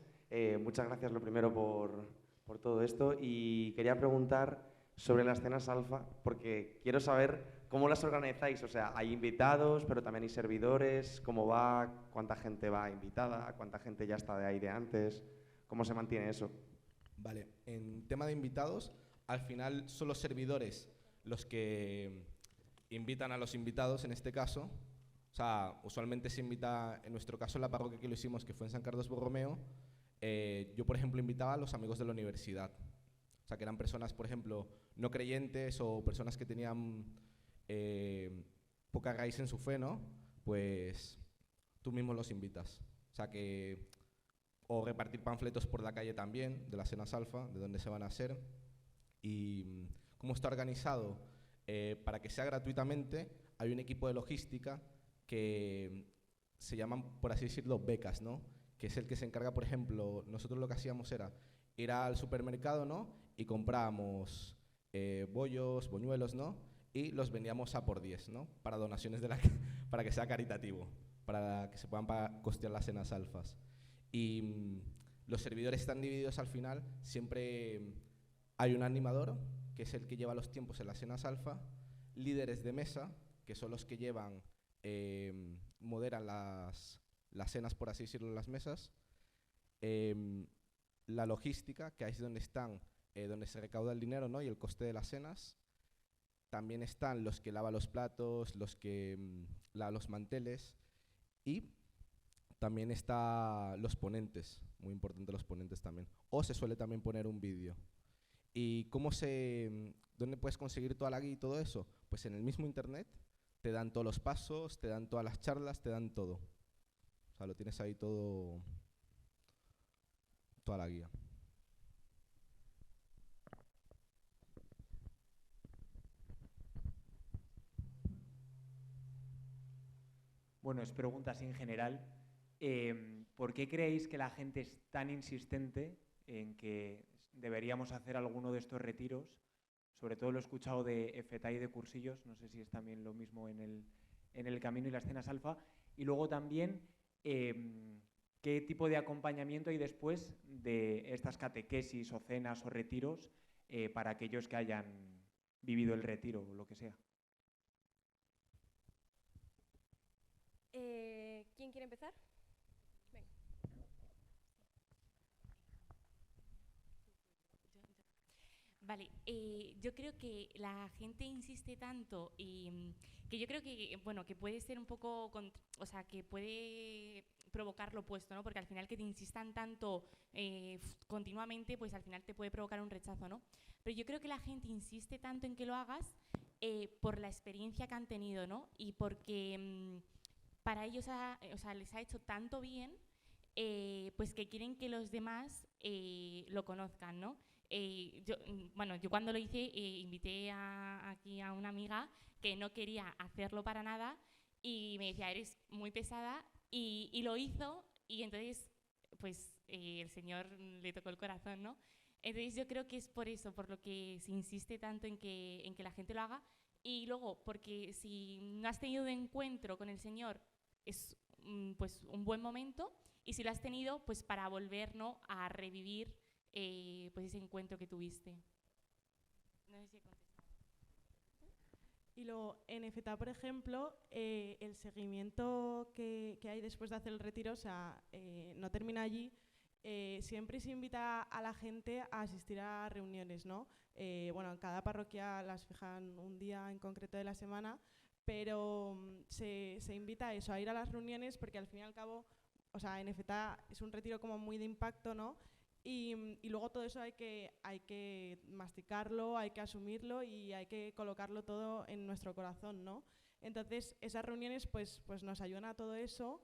Muchas gracias lo primero por todo esto y quería preguntar sobre las cenas alfa porque quiero saber cómo las organizáis. O sea, hay invitados, pero también hay servidores. ¿Cómo va? ¿Cuánta gente va invitada? ¿Cuánta gente ya está de ahí de antes? ¿Cómo se mantiene eso? Vale, en tema de invitados, al final son los servidores los que invitan a los invitados, en este caso. O sea, usualmente se invita, en nuestro caso en la parroquia que lo hicimos, que fue en San Carlos Borromeo, yo, por ejemplo, invitaba a los amigos de la universidad. O sea, que eran personas, por ejemplo, no creyentes o personas que tenían poca raíz en su fe, ¿no? Pues tú mismo los invitas. O sea, que... O repartir panfletos por la calle también, de las cenas alfa, de dónde se van a hacer. Y cómo está organizado, para que sea gratuitamente, hay un equipo de logística que se llaman, por así decirlo, becas, ¿no? Que es el que se encarga, por ejemplo, nosotros lo que hacíamos era ir al supermercado, ¿no? Y comprábamos bollos, boñuelos, ¿no? Y los vendíamos a por 10, ¿no? Para donaciones para que sea caritativo, para que se puedan costear las cenas alfas. Y los servidores están divididos al final, siempre hay un animador, que es el que lleva los tiempos en las cenas alfa, líderes de mesa, que son los que llevan, moderan las cenas, por así decirlo, en las mesas, la logística, que ahí es donde están, donde se recauda el dinero, ¿no? Y el coste de las cenas. También están los que lavan los platos, los que lavan los manteles, y también están los ponentes, muy importante los ponentes también. O se suele también poner un vídeo. ¿Y dónde puedes conseguir toda la guía y todo eso? Pues en el mismo internet te dan todos los pasos, te dan todas las charlas, te dan todo. O sea, lo tienes ahí todo, toda la guía. Bueno, es pregunta así en general. ¿Por qué creéis que la gente es tan insistente en que deberíamos hacer alguno de estos retiros? Sobre todo lo he escuchado de EFETA y de cursillos, no sé si es también lo mismo en el camino y las cenas alfa. Y luego también, ¿qué tipo de acompañamiento hay después de estas catequesis o cenas o retiros para aquellos que hayan vivido el retiro o lo que sea? ¿Quién quiere empezar? Venga. Vale, yo creo que la gente insiste tanto y que yo creo que, bueno, que puede ser un poco, o sea, que puede provocar lo opuesto, ¿no? Porque al final que te insistan tanto continuamente, pues al final te puede provocar un rechazo, ¿no? Pero yo creo que la gente insiste tanto en que lo hagas por la experiencia que han tenido, ¿no? Y porque para ellos o sea, les ha hecho tanto bien, pues que quieren que los demás lo conozcan, ¿no? Yo cuando lo hice invité aquí a una amiga que no quería hacerlo para nada y me decía, eres muy pesada, y lo hizo, y entonces pues el Señor le tocó el corazón, ¿no? Entonces yo creo que es por eso, por lo que se insiste tanto en que la gente lo haga. Y luego, porque si no has tenido un encuentro con el Señor, es pues un buen momento, y si lo has tenido, pues para volver, ¿no?, a revivir pues ese encuentro que tuviste. No sé si he contestado. Y luego, en EFETA, por ejemplo, el seguimiento que hay después de hacer el retiro, o sea, no termina allí. Siempre se invita a la gente a asistir a reuniones, ¿no? Bueno, en cada parroquia las fijan un día en concreto de la semana, pero se invita a eso, a ir a las reuniones, porque al fin y al cabo, o sea, en EFETA es un retiro como muy de impacto, ¿no? Y luego todo eso hay que masticarlo, hay que asumirlo y hay que colocarlo todo en nuestro corazón, ¿no? Entonces, esas reuniones pues nos ayudan a todo eso,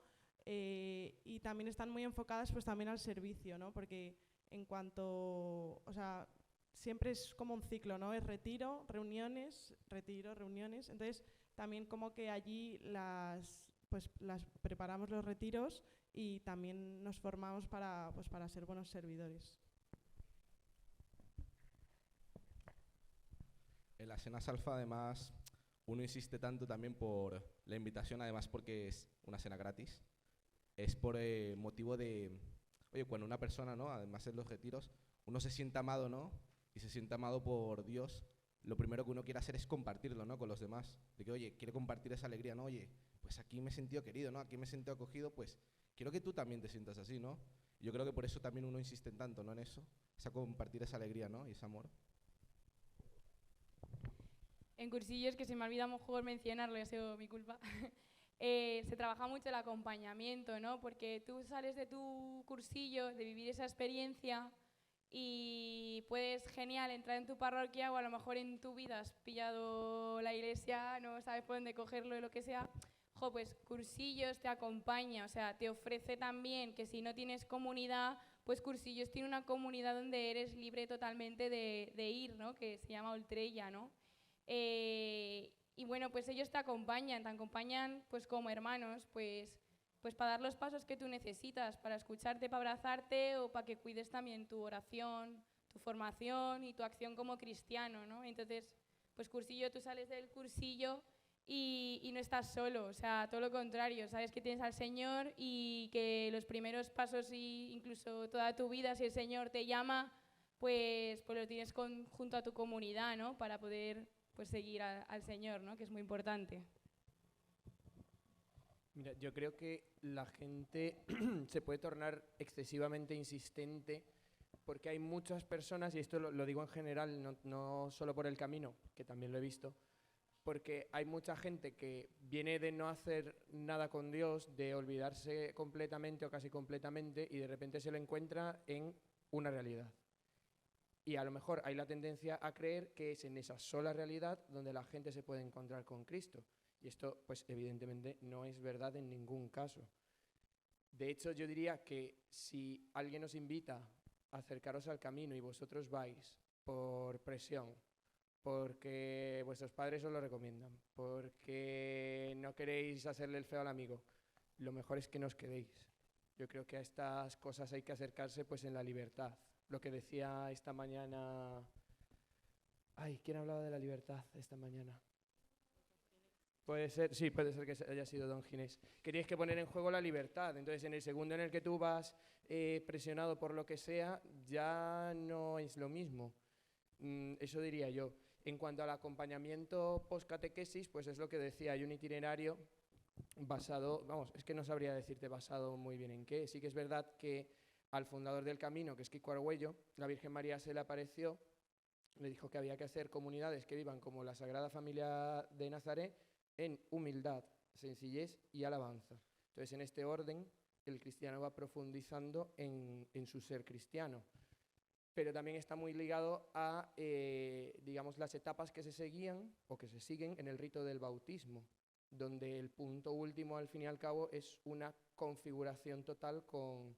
y también están muy enfocadas pues también al servicio, ¿no? Porque en cuanto, o sea, siempre es como un ciclo, ¿no? Es retiro, reuniones, entonces también como que allí las preparamos los retiros y también nos formamos para ser buenos servidores. En las cenas alfa, además, uno insiste tanto también por la invitación, además porque es una cena gratis. Es por motivo de, oye, cuando una persona, ¿no?, además en los retiros, uno se siente amado, ¿no?, y se siente amado por Dios, lo primero que uno quiere hacer es compartirlo, ¿no?, con los demás. De que, oye, quiero compartir esa alegría, ¿no? Oye, pues aquí me he sentido querido, ¿no? Aquí me he sentido acogido, pues quiero que tú también te sientas así, ¿no? Yo creo que por eso también uno insiste en tanto, ¿no?, en eso, es a compartir esa alegría, ¿no?, y ese amor. en cursillos, que se me ha olvidado mejor mencionarlo, ha sido mi culpa, se trabaja mucho el acompañamiento, ¿no? Porque tú sales de tu cursillo, de vivir esa experiencia, y puedes, genial, entrar en tu parroquia, o a lo mejor en tu vida has pillado la iglesia, no sabes por dónde cogerlo, lo que sea. Pues cursillos te acompaña, o sea, te ofrece también que si no tienes comunidad, pues cursillos tiene una comunidad donde eres libre totalmente de ir, ¿no? Que se llama Ultrella, ¿no? Y bueno, pues ellos te acompañan pues como hermanos, pues para dar los pasos que tú necesitas, para escucharte, para abrazarte, o para que cuides también tu oración, tu formación y tu acción como cristiano, ¿no? Entonces, pues cursillo, tú sales del cursillo y no estás solo, o sea, todo lo contrario, sabes que tienes al Señor y que los primeros pasos y incluso toda tu vida, si el Señor te llama, pues lo tienes junto a tu comunidad, ¿no? Para poder pues seguir al Señor, ¿no? Que es muy importante. Mira, yo creo que la gente se puede tornar excesivamente insistente porque hay muchas personas, y esto lo digo en general, no solo por el camino, que también lo he visto, porque hay mucha gente que viene de no hacer nada con Dios, de olvidarse completamente o casi completamente, y de repente se lo encuentra en una realidad. Y a lo mejor hay la tendencia a creer que es en esa sola realidad donde la gente se puede encontrar con Cristo. Y esto, pues evidentemente, no es verdad en ningún caso. De hecho, yo diría que si alguien os invita a acercaros al camino y vosotros vais por presión, porque vuestros padres os lo recomiendan, porque no queréis hacerle el feo al amigo, lo mejor es que no os quedéis. Yo creo que a estas cosas hay que acercarse pues en la libertad. Lo que decía esta mañana... Ay, ¿quién hablaba de la libertad esta mañana? Puede ser, sí, puede ser que haya sido Don Ginés. Queríais que poner en juego la libertad. Entonces, en el segundo en el que tú vas presionado por lo que sea, ya no es lo mismo. Eso diría yo. En cuanto al acompañamiento post-catequesis, pues es lo que decía, hay un itinerario basado, vamos, es que no sabría decirte basado muy bien en qué. Sí que es verdad que al fundador del camino, que es Kiko Argüello, la Virgen María se le apareció, le dijo que había que hacer comunidades que vivan como la Sagrada Familia de Nazaret, en humildad, sencillez y alabanza. Entonces, en este orden, el cristiano va profundizando en su ser cristiano. Pero también está muy ligado a, digamos, las etapas que se seguían o que se siguen en el rito del bautismo, donde el punto último, al fin y al cabo, es una configuración total con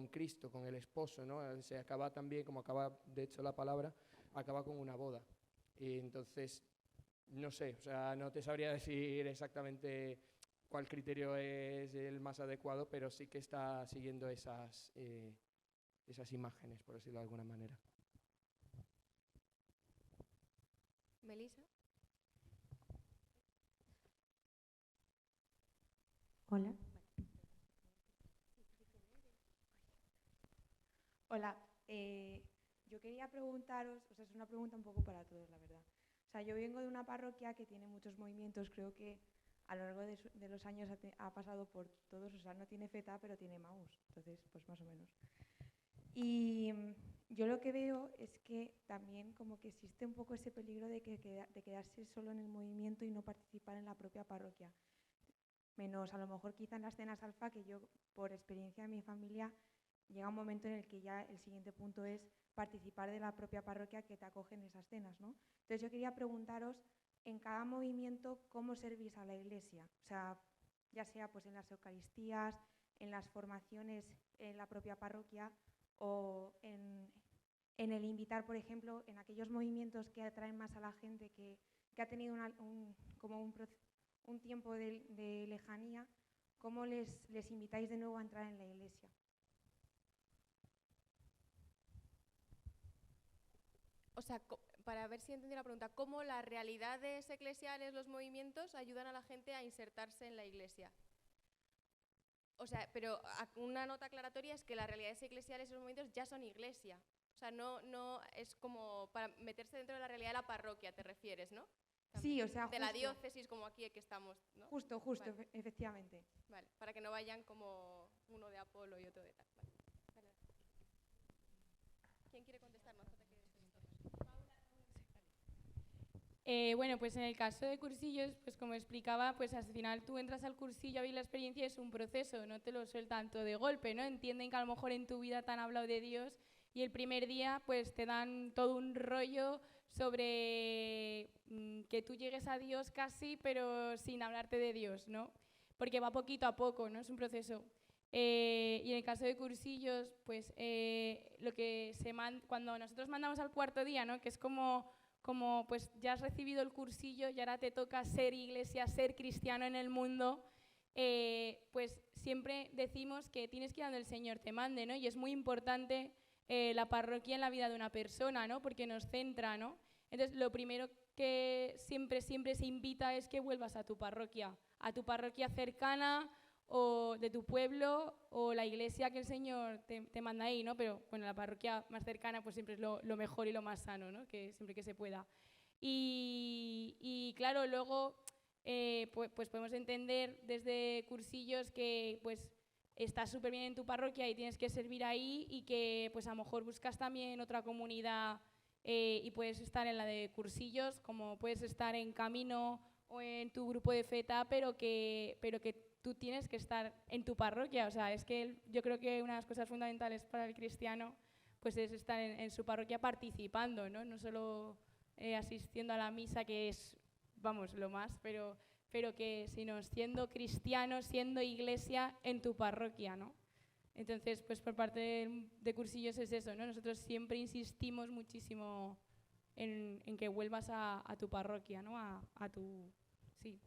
Cristo, con el esposo, ¿no? Se acaba también, como acaba, de hecho, la palabra, acaba con una boda. Y entonces... No sé, o sea, no te sabría decir exactamente cuál criterio es el más adecuado, pero sí que está siguiendo esas imágenes, por decirlo de alguna manera. Melissa. Hola. Hola. Yo quería preguntaros, o sea, es una pregunta un poco para todos, la verdad. O sea, yo vengo de una parroquia que tiene muchos movimientos, creo que a lo largo de los años ha pasado por todos, o sea, no tiene FETA, pero tiene MAUS, entonces, pues más o menos. Y yo lo que veo es que también como que existe un poco ese peligro de quedarse solo en el movimiento y no participar en la propia parroquia. Menos a lo mejor quizá en las cenas alfa, que yo, por experiencia de mi familia, llega un momento en el que ya el siguiente punto es participar de la propia parroquia que te acoge en esas cenas, ¿no? Entonces yo quería preguntaros, en cada movimiento, ¿cómo servís a la Iglesia? O sea, ya sea pues en las Eucaristías, en las formaciones en la propia parroquia o en el invitar, por ejemplo, en aquellos movimientos que atraen más a la gente que ha tenido un tiempo de lejanía, ¿cómo les invitáis de nuevo a entrar en la Iglesia? O sea, para ver si entendí la pregunta, ¿cómo las realidades eclesiales, los movimientos, ayudan a la gente a insertarse en la Iglesia? O sea, pero una nota aclaratoria es que las realidades eclesiales y los movimientos ya son Iglesia. O sea, no es como para meterse dentro de la realidad de la parroquia, te refieres, ¿no? Sí, o sea, de la diócesis como aquí que estamos, ¿no? Justo, vale. Efectivamente. Vale, para que no vayan como uno de Apolo y otro de tal. Vale. ¿Quién quiere contestar? No hace falta que Bueno, pues en el caso de cursillos, pues como explicaba, pues al final tú entras al cursillo y la experiencia es un proceso, no te lo sueltan todo de golpe, ¿no? Entienden que a lo mejor en tu vida te han hablado de Dios y el primer día pues te dan todo un rollo sobre que tú llegues a Dios casi, pero sin hablarte de Dios, ¿no? Porque va poquito a poco, ¿no? Es un proceso. Y en el caso de cursillos, pues lo que cuando nosotros mandamos al cuarto día, ¿no? Que es como pues ya has recibido el cursillo y ahora te toca ser iglesia, ser cristiano en el mundo, pues siempre decimos que tienes que ir donde el Señor te mande, ¿no? Y es muy importante la parroquia en la vida de una persona, ¿no? Porque nos centra, ¿no? Entonces, lo primero que siempre se invita es que vuelvas a tu parroquia cercana, o de tu pueblo, o la iglesia que el Señor te manda ahí, ¿no? Pero bueno, la parroquia más cercana pues siempre es lo mejor y lo más sano, ¿no? Que siempre que se pueda. Y claro, luego pues podemos entender desde cursillos que pues estás súper bien en tu parroquia y tienes que servir ahí, y que pues a lo mejor buscas también otra comunidad y puedes estar en la de cursillos, como puedes estar en Camino o en tu grupo de FETA, pero que tú tienes que estar en tu parroquia. O sea, es que yo creo que una de las cosas fundamentales para el cristiano pues es estar en su parroquia participando, ¿no? No solo asistiendo a la misa, que es, vamos, lo más, pero que sino siendo cristiano, siendo iglesia en tu parroquia, ¿no? Entonces, pues por parte de cursillos es eso, ¿no? Nosotros siempre insistimos muchísimo en que vuelvas a tu parroquia, ¿no? A tu... Sí.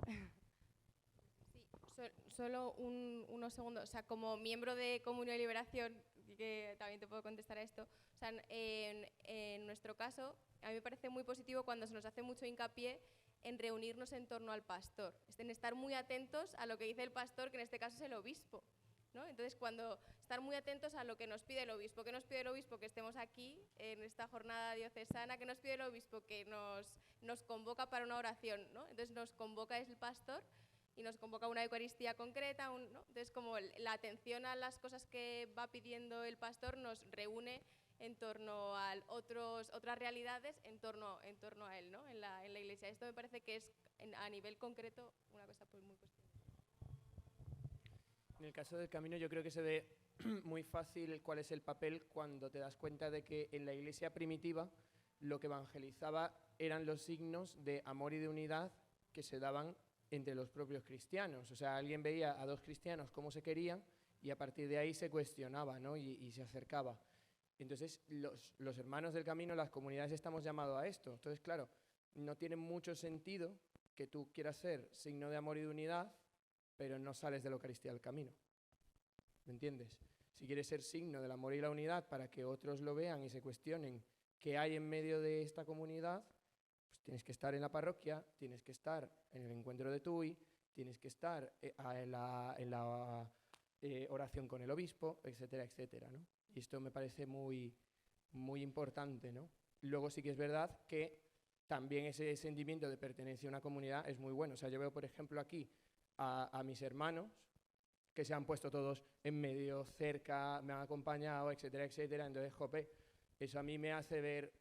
Sí, solo unos segundos. O sea, como miembro de Comunidad de Liberación, que también te puedo contestar a esto, o sea, en nuestro caso, a mí me parece muy positivo cuando se nos hace mucho hincapié en reunirnos en torno al pastor, en estar muy atentos a lo que dice el pastor, que en este caso es el obispo, ¿no? Entonces, estar muy atentos a lo que nos pide el obispo. ¿Qué nos pide el obispo? Que estemos aquí en esta jornada diocesana. ¿Qué nos pide el obispo? Que nos convoca para una oración, ¿no? Entonces nos convoca el pastor y nos convoca una Eucaristía concreta, ¿no? Entonces, como la atención a las cosas que va pidiendo el pastor nos reúne en torno a otras realidades, en torno a él, ¿no? En la iglesia. Esto me parece que es, a nivel concreto, una cosa pues muy positiva. En el caso del Camino yo creo que se ve muy fácil cuál es el papel cuando te das cuenta de que en la iglesia primitiva lo que evangelizaba eran los signos de amor y de unidad que se daban entre los propios cristianos. O sea, alguien veía a dos cristianos cómo se querían y a partir de ahí se cuestionaba, ¿no? y se acercaba. Entonces, los hermanos del Camino, las comunidades, estamos llamados a esto. Entonces, claro, no tiene mucho sentido que tú quieras ser signo de amor y de unidad, pero no sales de la Eucaristía del Camino. ¿Me entiendes? Si quieres ser signo del amor y la unidad para que otros lo vean y se cuestionen qué hay en medio de esta comunidad, pues tienes que estar en la parroquia, tienes que estar en el encuentro de TUI, tienes que estar en la oración con el obispo, etcétera, etcétera, ¿no? Y esto me parece muy, muy importante, ¿no? Luego sí que es verdad que también ese sentimiento de pertenencia a una comunidad es muy bueno. O sea, yo veo, por ejemplo, aquí a mis hermanos que se han puesto todos en medio, cerca, me han acompañado, etcétera, etcétera. Entonces, jope, eso a mí me hace ver,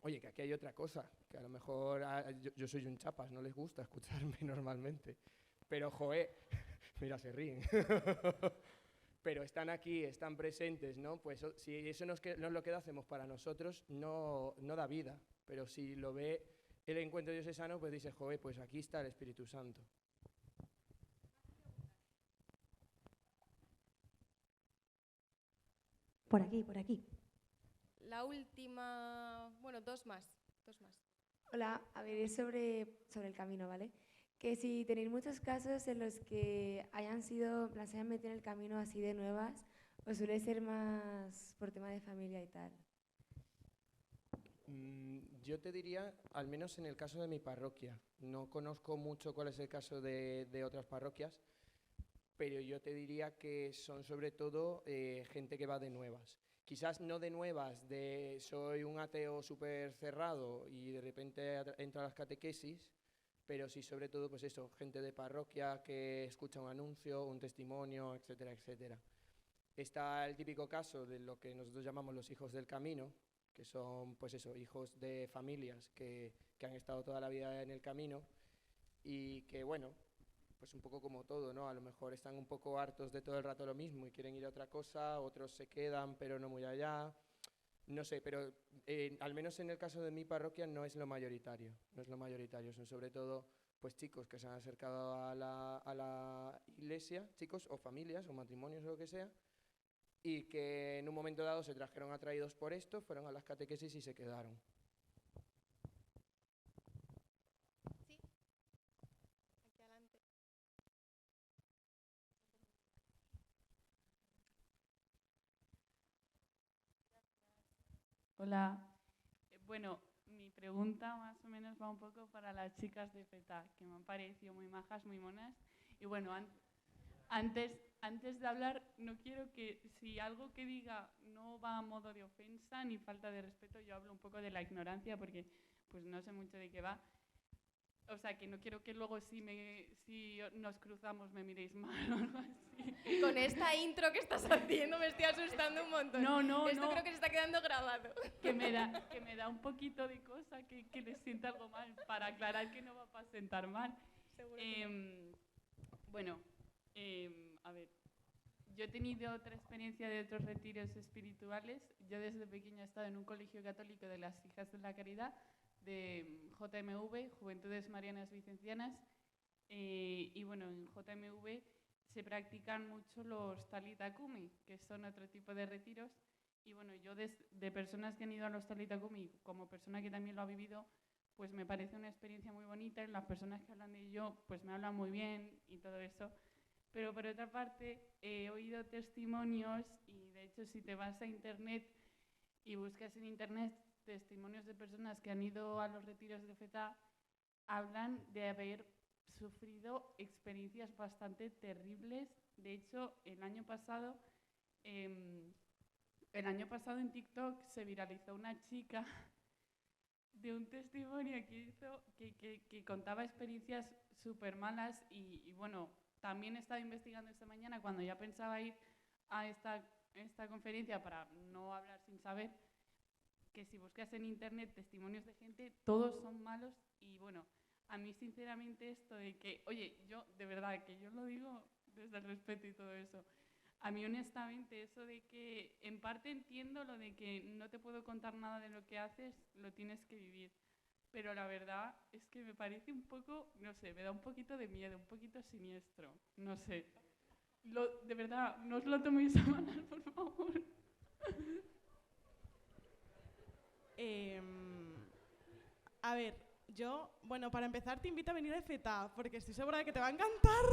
oye, que aquí hay otra cosa, que a lo mejor yo soy un chapas, no les gusta escucharme normalmente, pero, joe, mira, se ríen. Pero están aquí, están presentes, ¿no? Pues si eso no es lo que hacemos para nosotros, no da vida. Pero si lo ve el encuentro diocesano, pues dice, joder, pues aquí está el Espíritu Santo. Por aquí, por aquí. La última, bueno, dos más. Hola, a ver, es sobre el Camino, ¿vale? Que si tenéis muchos casos en los que las hayan metido en el Camino así de nuevas, o suele ser más por tema de familia y tal. Yo te diría, al menos en el caso de mi parroquia, no conozco mucho cuál es el caso de otras parroquias, pero yo te diría que son sobre todo gente que va de nuevas. Quizás no de nuevas, de soy un ateo súper cerrado y de repente entro a las catequesis, pero sí sobre todo, pues eso, gente de parroquia que escucha un anuncio, un testimonio, etcétera, etcétera. Está el típico caso de lo que nosotros llamamos los hijos del camino, que son pues eso, hijos de familias que han estado toda la vida en el camino y que bueno, pues un poco como todo, ¿no? A lo mejor están un poco hartos de todo el rato lo mismo y quieren ir a otra cosa, otros se quedan pero no muy allá, no sé, pero al menos en el caso de mi parroquia no es lo mayoritario, no es lo mayoritario, son sobre todo pues chicos que se han acercado a la iglesia, chicos o familias o matrimonios o lo que sea, y que en un momento dado se trajeron atraídos por esto, fueron a las catequesis y se quedaron. Sí, aquí adelante. Hola. Bueno, mi pregunta más o menos va un poco para las chicas de FETA, que me han parecido muy majas, muy monas. Y bueno, antes de hablar, no quiero que si algo que diga no va a modo de ofensa ni falta de respeto, yo hablo un poco de la ignorancia porque pues no sé mucho de qué va. O sea, que no quiero que luego si nos cruzamos me miréis mal o algo así. Con esta intro que estás haciendo me estoy asustando un montón. Esto creo que se está quedando grabado. Que me da un poquito de cosa que les sienta algo mal, para aclarar que no va a sentar mal. Bueno, a ver, yo he tenido otra experiencia de otros retiros espirituales. Yo desde pequeña he estado en un colegio católico de las Hijas de la Caridad, de JMV, Juventudes Marianas Vicencianas, y bueno, en JMV se practican mucho los Talita Kumi, que son otro tipo de retiros, y bueno, yo de personas que han ido a los Talita Kumi, como persona que también lo ha vivido, pues me parece una experiencia muy bonita, y las personas que hablan de ello, pues me hablan muy bien y todo eso, pero por otra parte he oído testimonios, y de hecho si te vas a internet y buscas en internet testimonios de personas que han ido a los retiros de FETA, hablan de haber sufrido experiencias bastante terribles. De hecho, el año pasado en TikTok se viralizó una chica de un testimonio que hizo que contaba experiencias súper malas y bueno, también he estado investigando esta mañana cuando ya pensaba ir a esta conferencia para no hablar sin saber, que si buscas en internet testimonios de gente, todos son malos y bueno, a mí sinceramente esto de que, oye, yo de verdad que yo lo digo desde el respeto y todo eso, a mí honestamente eso de que en parte entiendo lo de que no te puedo contar nada de lo que haces, lo tienes que vivir, pero la verdad es que me parece un poco, no sé, me da un poquito de miedo, un poquito siniestro, no sé. De verdad, no os lo toméis a mal, por favor. A ver, yo, bueno, para empezar te invito a venir a FETA, porque estoy segura de que te va a encantar.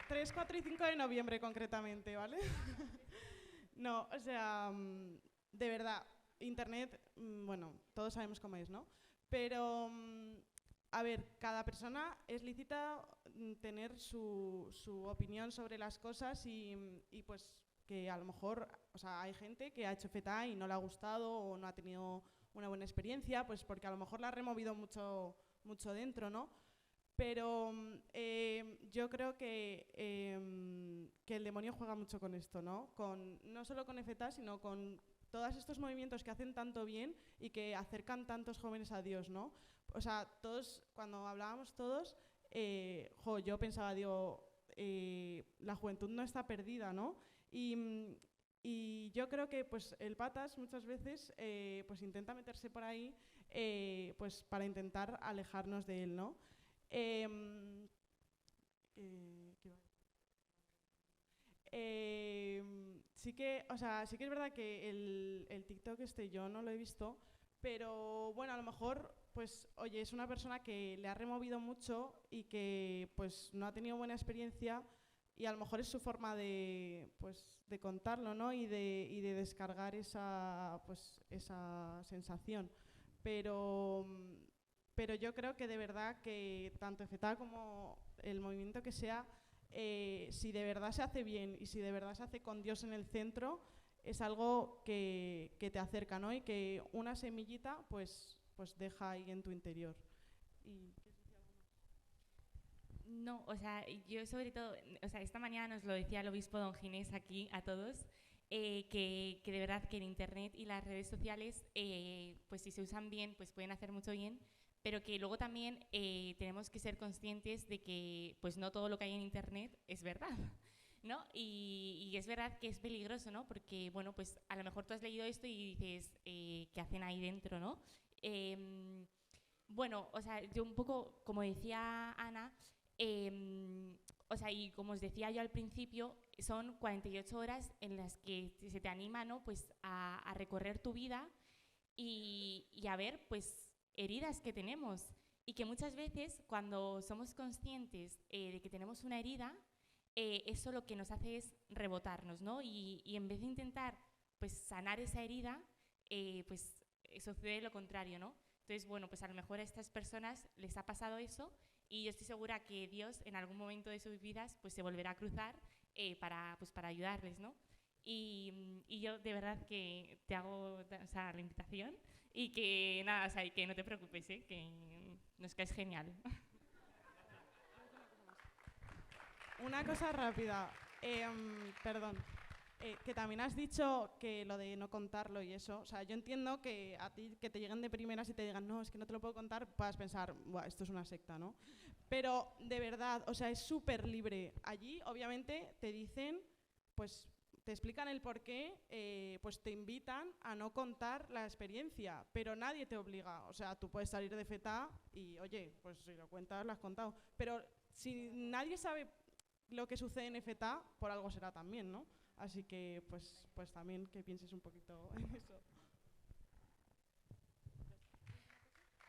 3, 4 y 5 de noviembre concretamente, ¿vale? No, o sea, de verdad, internet, bueno, todos sabemos cómo es, ¿no? Pero, a ver, cada persona es lícita tener su opinión sobre las cosas y pues que a lo mejor, o sea, hay gente que ha hecho FETA y no le ha gustado o no ha tenido una buena experiencia, pues porque a lo mejor la ha removido mucho dentro, ¿no? Pero yo creo que el demonio juega mucho con esto, ¿no? No solo con FETA, sino con todos estos movimientos que hacen tanto bien y que acercan tantos jóvenes a Dios, ¿no? O sea, todos, cuando hablábamos todos, yo pensaba, digo, la juventud no está perdida, ¿no? Y yo creo que pues, el patas muchas veces pues, intenta meterse por ahí pues, para intentar alejarnos de él, ¿no? Sí que es verdad que el TikTok yo no lo he visto, pero bueno, a lo mejor, pues, oye, es una persona que le ha removido mucho y que pues no ha tenido buena experiencia y a lo mejor es su forma de contarlo, ¿no? Y de descargar esa sensación. Pero yo creo que de verdad que tanto FETA como el movimiento que sea, si de verdad se hace bien y si de verdad se hace con Dios en el centro, es algo que te acerca, ¿no? Y que una semillita pues deja ahí en tu interior. No, o sea, yo sobre todo, o sea, esta mañana nos lo decía el obispo don Ginés aquí a todos, que de verdad que el Internet y las redes sociales, pues si se usan bien, pues pueden hacer mucho bien, pero que luego también tenemos que ser conscientes de que pues no todo lo que hay en Internet es verdad, ¿no? Y es verdad que es peligroso, ¿no? Porque, bueno, pues a lo mejor tú has leído esto y dices, ¿qué hacen ahí dentro, no? Bueno, o sea, yo un poco, como decía Ana, o sea, y como os decía yo al principio, son 48 horas en las que se te anima, ¿no? Pues a recorrer tu vida y a ver, pues, heridas que tenemos. Y que muchas veces, cuando somos conscientes de que tenemos una herida, eso lo que nos hace es rebotarnos, ¿no? Y en vez de intentar, pues, sanar esa herida, pues, sucede lo contrario, ¿no? Entonces, bueno, pues a lo mejor a estas personas les ha pasado eso y yo estoy segura que Dios en algún momento de sus vidas pues se volverá a cruzar para ayudarles, ¿no? Y yo de verdad que te hago, o sea, la invitación y que nada, o sea, y que no te preocupes, que nos caes genial. Una cosa rápida, perdón. Que también has dicho que lo de no contarlo y eso, o sea, yo entiendo que a ti que te lleguen de primeras y te digan, no, es que no te lo puedo contar, puedas pensar, buah, esto es una secta, ¿no? Pero de verdad, o sea, es súper libre. Allí, obviamente, te dicen, pues, te explican el porqué, pues te invitan a no contar la experiencia, pero nadie te obliga. O sea, tú puedes salir de FETA y, oye, pues si lo cuentas, lo has contado. Pero si nadie sabe lo que sucede en FETA, por algo será también, ¿no? Así que, pues también que pienses un poquito en eso.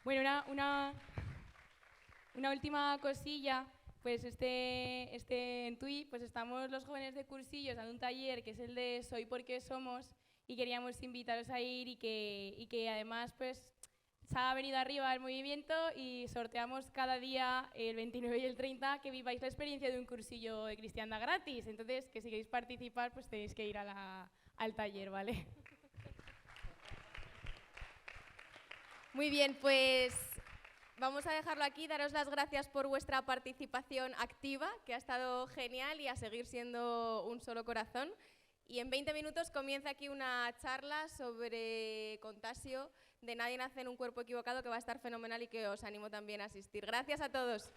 Bueno, una última cosilla, pues en TUI, pues estamos los jóvenes de cursillos dando un taller que es el de Soy porque somos y queríamos invitaros a ir y que además pues se ha venido arriba el movimiento y sorteamos cada día el 29 y el 30 que viváis la experiencia de un cursillo de cristiandad gratis. Entonces, que si queréis participar, pues tenéis que ir al taller, ¿vale? Muy bien, pues vamos a dejarlo aquí. Daros las gracias por vuestra participación activa, que ha estado genial, y a seguir siendo un solo corazón. Y en 20 minutos comienza aquí una charla sobre contagio de Nadie nace en un cuerpo equivocado, que va a estar fenomenal y que os animo también a asistir. Gracias a todos.